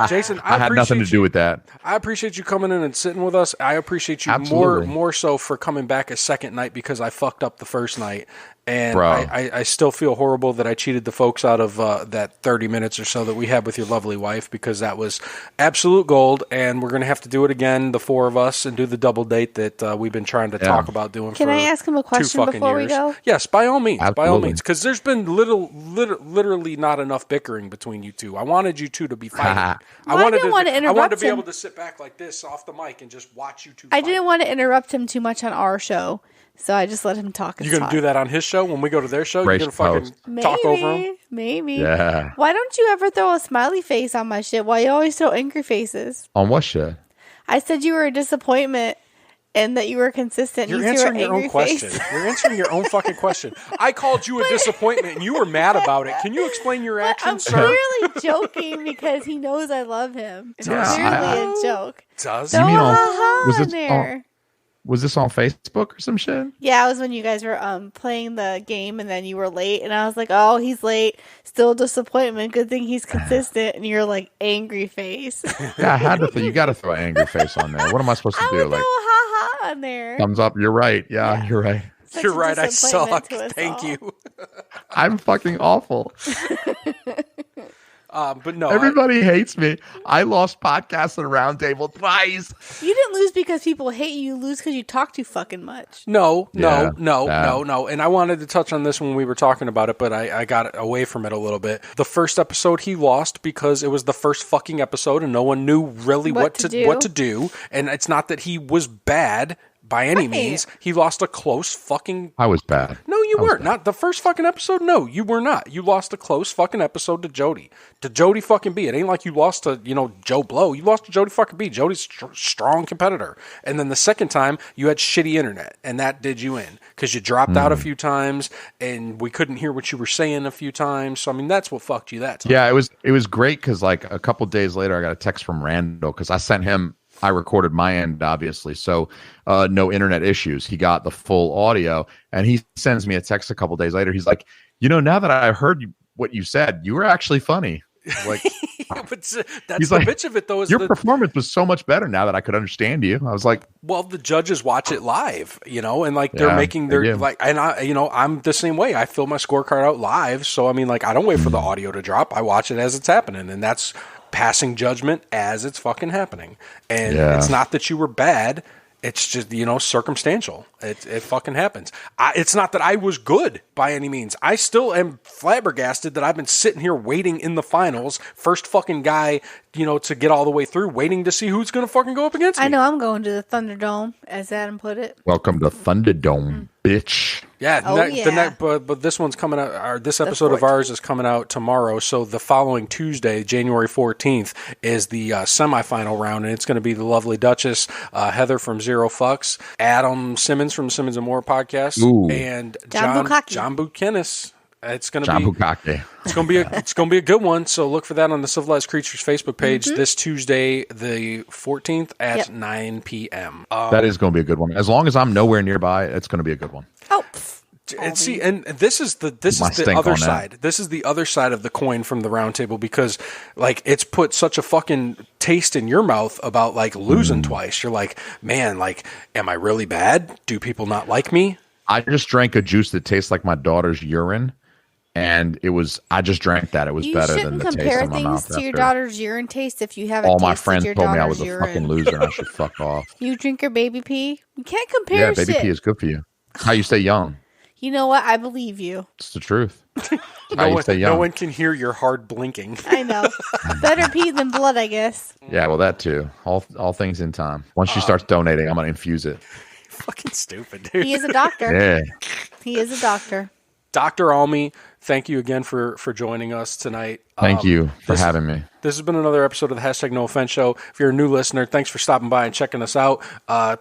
Jason, I had nothing to do with that. I appreciate you coming in and sitting with us. I appreciate you more so for coming back a second night, because I fucked up the first night. And I still feel horrible that I cheated the folks out of that 30 minutes or so that we had with your lovely wife, because that was absolute gold. And we're going to have to do it again, the four of us, and do the double date that we've been trying to talk about doing Can for I ask him a question 2 fucking before years. we go? Yes, by all means. Absolutely. By all means. Because there's been literally not enough bickering between you two. I wanted you two to be fighting. I didn't want to interrupt I wanted to be him. able to sit back like this off the mic and just watch you two I fight. didn't want to interrupt him too much on our show, so I just let him talk. You're going to do that on his show when we go to their show? Great You're going to fucking talk over him? Maybe. Yeah. Why don't you ever throw a smiley face on my shit? Why you always throw angry faces? On what shit? I said you were a disappointment and that you were consistent. You're You threw answering an your own angry question. face. You're answering your own fucking question. I called you a disappointment and you were mad about it. Can you explain your I'm actions, sir? clearly joking because he knows I love him. It's Yeah, clearly a joke. Does Throw You mean a on- ha-ha was in it there. Was this on Facebook or some shit? Yeah, it was when you guys were playing the game and then you were late and I was like, oh, he's late. Still a disappointment. Good thing he's consistent. And you're like, angry face. Yeah, I had to. You got to throw an angry face on there. What am I supposed to do? Like, ha-ha on there. thumbs up. You're right. Yeah, you're right. Such You're a right. I disappointment suck. to us Thank all. you. I'm fucking awful. But no. Everybody hates me. I lost podcasts on Roundtable twice. You didn't lose because people hate you. You lose because you talk too fucking much. No. Yeah, No. And I wanted to touch on this when we were talking about it, but I got away from it a little bit. The first episode he lost because it was the first fucking episode and no one knew really what to do. And it's not that he was bad by any means. He lost a close fucking... I was bad. No, you weren't. Not the first fucking episode. No, you were not. You lost a close fucking episode to Jody. To Jody fucking B. It ain't like you lost to, Joe Blow. You lost to Jody fucking B. Jody's strong competitor. And then the second time, you had shitty internet. And that did you in. Because you dropped out a few times. And we couldn't hear what you were saying a few times. So, I mean, that's what fucked you that time. Yeah, it was great because like a couple days later, I got a text from Randall because I sent him... I recorded my end, obviously, so no internet issues. He got the full audio, and he sends me a text a couple days later. He's like, now that I heard what you said, you were actually funny. Like, but that's he's the like, bitch of it, though. Is your performance was so much better now that I could understand you. I was like, well, the judges watch it live, and like they're making their like, and I'm the same way. I fill my scorecard out live, so I mean, like, I don't wait for the audio to drop. I watch it as it's happening, and that's passing judgment as it's fucking happening. And it's not that you were bad. It's just, circumstantial. It fucking happens. It's not that I was good by any means. I still am flabbergasted that I've been sitting here waiting in the finals, first fucking guy, to get all the way through, waiting to see who's going to fucking go up against me. I know I'm going to the Thunderdome, as Adam put it. welcome to Thunderdome, bitch. Yeah, but this one's coming out, or this episode of ours is coming out tomorrow, so the following Tuesday, January 14th, is the semifinal round, and it's going to be the lovely Duchess, Heather from Zero Fucks, Adam Simmons from the Simmons and More podcast, and John Buchanan. It's going to be it's going to be a good one. So look for that on the Civilized Creatures Facebook page this Tuesday, the 14th at 9 p.m. That is going to be a good one. As long as I'm nowhere nearby, it's going to be a good one. Oh, And see, and this is the other side. This is the other side of the coin from the Roundtable, because like it's put such a fucking taste in your mouth about like losing twice. You're like, man, like, am I really bad? Do people not like me? I just drank a juice that tastes like my daughter's urine, and I just drank that. It was better than the taste in my mouth. You shouldn't compare things to your daughter's urine taste if you haven't. All my friends told me I was a fucking loser and I should fuck off. You drink your baby pee? You can't compare. Yeah, baby pee is good for you. How you stay young? You know what? I believe you. It's the truth. No one can hear your hard blinking. I know. Better pee than blood, I guess. Yeah, well, that too. All things in time. Once she starts donating, I'm going to infuse it. Fucking stupid, dude. He is a doctor. Yeah. He is a doctor. Dr. Alme, thank you again for joining us tonight. Thank you for having me. This has been another episode of the Hashtag No Offense Show. If you're a new listener, thanks for stopping by and checking us out.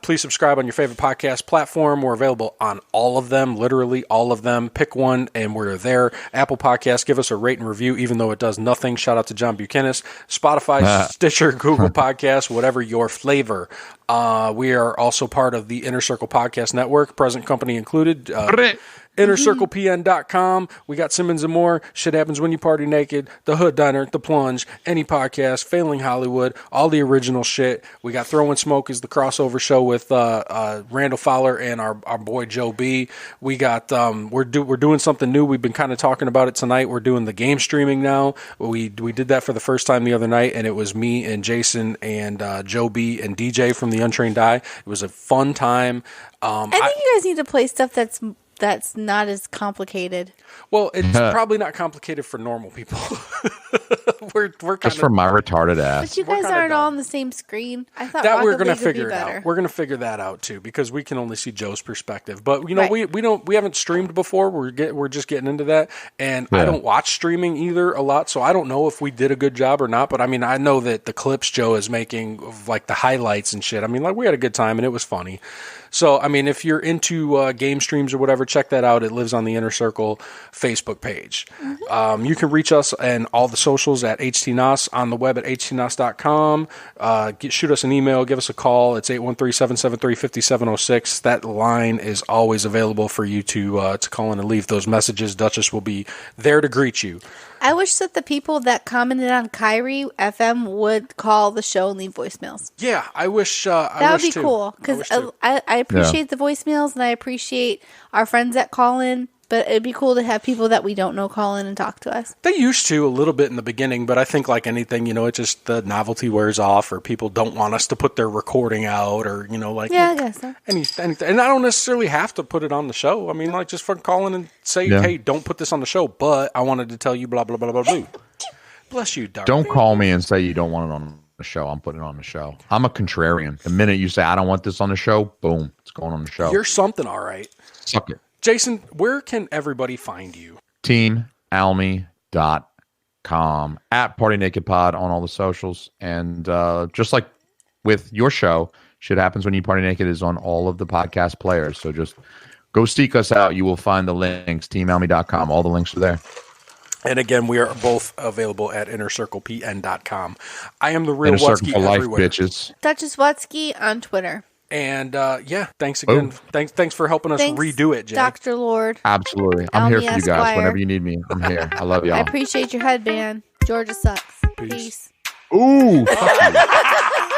Please subscribe on your favorite podcast platform. We're available on all of them, literally all of them. Pick one, and we're there. Apple Podcasts, give us a rate and review, even though it does nothing. Shout out to John Buchanan. Spotify, Stitcher, Google Podcasts, whatever your flavor. We are also part of the Inner Circle Podcast Network, present company included. InnerCirclePN.com. We got Simmons and More, Shit Happens When You Party Naked, The Hood Diner, The Plunge, Any Podcast, Failing Hollywood, all the original shit. We got Throwing Smoke is the crossover show with Randall Fowler and our boy Joe B. We got we're doing something new. We've been kind of talking about it tonight. We're doing the game streaming now. We did that for the first time the other night, and it was me and Jason and Joe B and DJ from the Untrained Eye. It was a fun time. I think you guys need to play stuff that's not as complicated. Well, it's probably not complicated for normal people. we're kind just for my retarded ass. But you guys aren't all on the same screen. I thought that Rocket we're going to League would be figure it better. out. We're going to figure that out too, because we can only see Joe's perspective. But you know, we haven't streamed before. We're just getting into that, and I don't watch streaming either a lot, so I don't know if we did a good job or not. But I mean, I know that the clips Joe is making of like the highlights and shit. I mean, like we had a good time and it was funny. So, I mean, if you're into game streams or whatever, check that out. It lives on the Inner Circle Facebook page. Mm-hmm. You can reach us and all the socials at HTNOS, on the web at HTNOS.com. Shoot us an email, give us a call. It's 813-773-5706. That line is always available for you to call in and leave those messages. Duchess will be there to greet you. I wish that the people that commented on Kyrie FM would call the show and leave voicemails. Yeah, I wish. That would be cool, because I appreciate the voicemails and I appreciate our friends that call in. But it'd be cool to have people that we don't know call in and talk to us. They used to a little bit in the beginning, but I think like anything, you know, it just the novelty wears off, or people don't want us to put their recording out, or you know, like I guess so. Anything. And I don't necessarily have to put it on the show. I mean, like just fucking call in and say, hey, don't put this on the show, but I wanted to tell you blah blah blah blah blah. Bless you, Dark. Don't call me and say you don't want it on the show. I'm putting it on the show. I'm a contrarian. The minute you say I don't want this on the show, boom, it's going on the show. You're something, all right. Suck it. Jason, where can everybody find you? TeamAlme.com, at Party Naked Pod on all the socials. And just like with your show, Shit Happens When You Party Naked is on all of the podcast players. So just go seek us out. You will find the links, TeamAlme.com. All the links are there. And again, we are both available at InnerCirclePN.com. I am the real Inner Circle Wutsky for life, everywhere. bitches. Duchess Wutsky on Twitter. And thanks again. Thanks for helping us redo it, Jay. Dr. Lord. Absolutely. I'm here for you guys. Esquire. Whenever you need me, I'm here. I love y'all. I appreciate your headband. Georgia sucks. Peace. Ooh. Fuck you.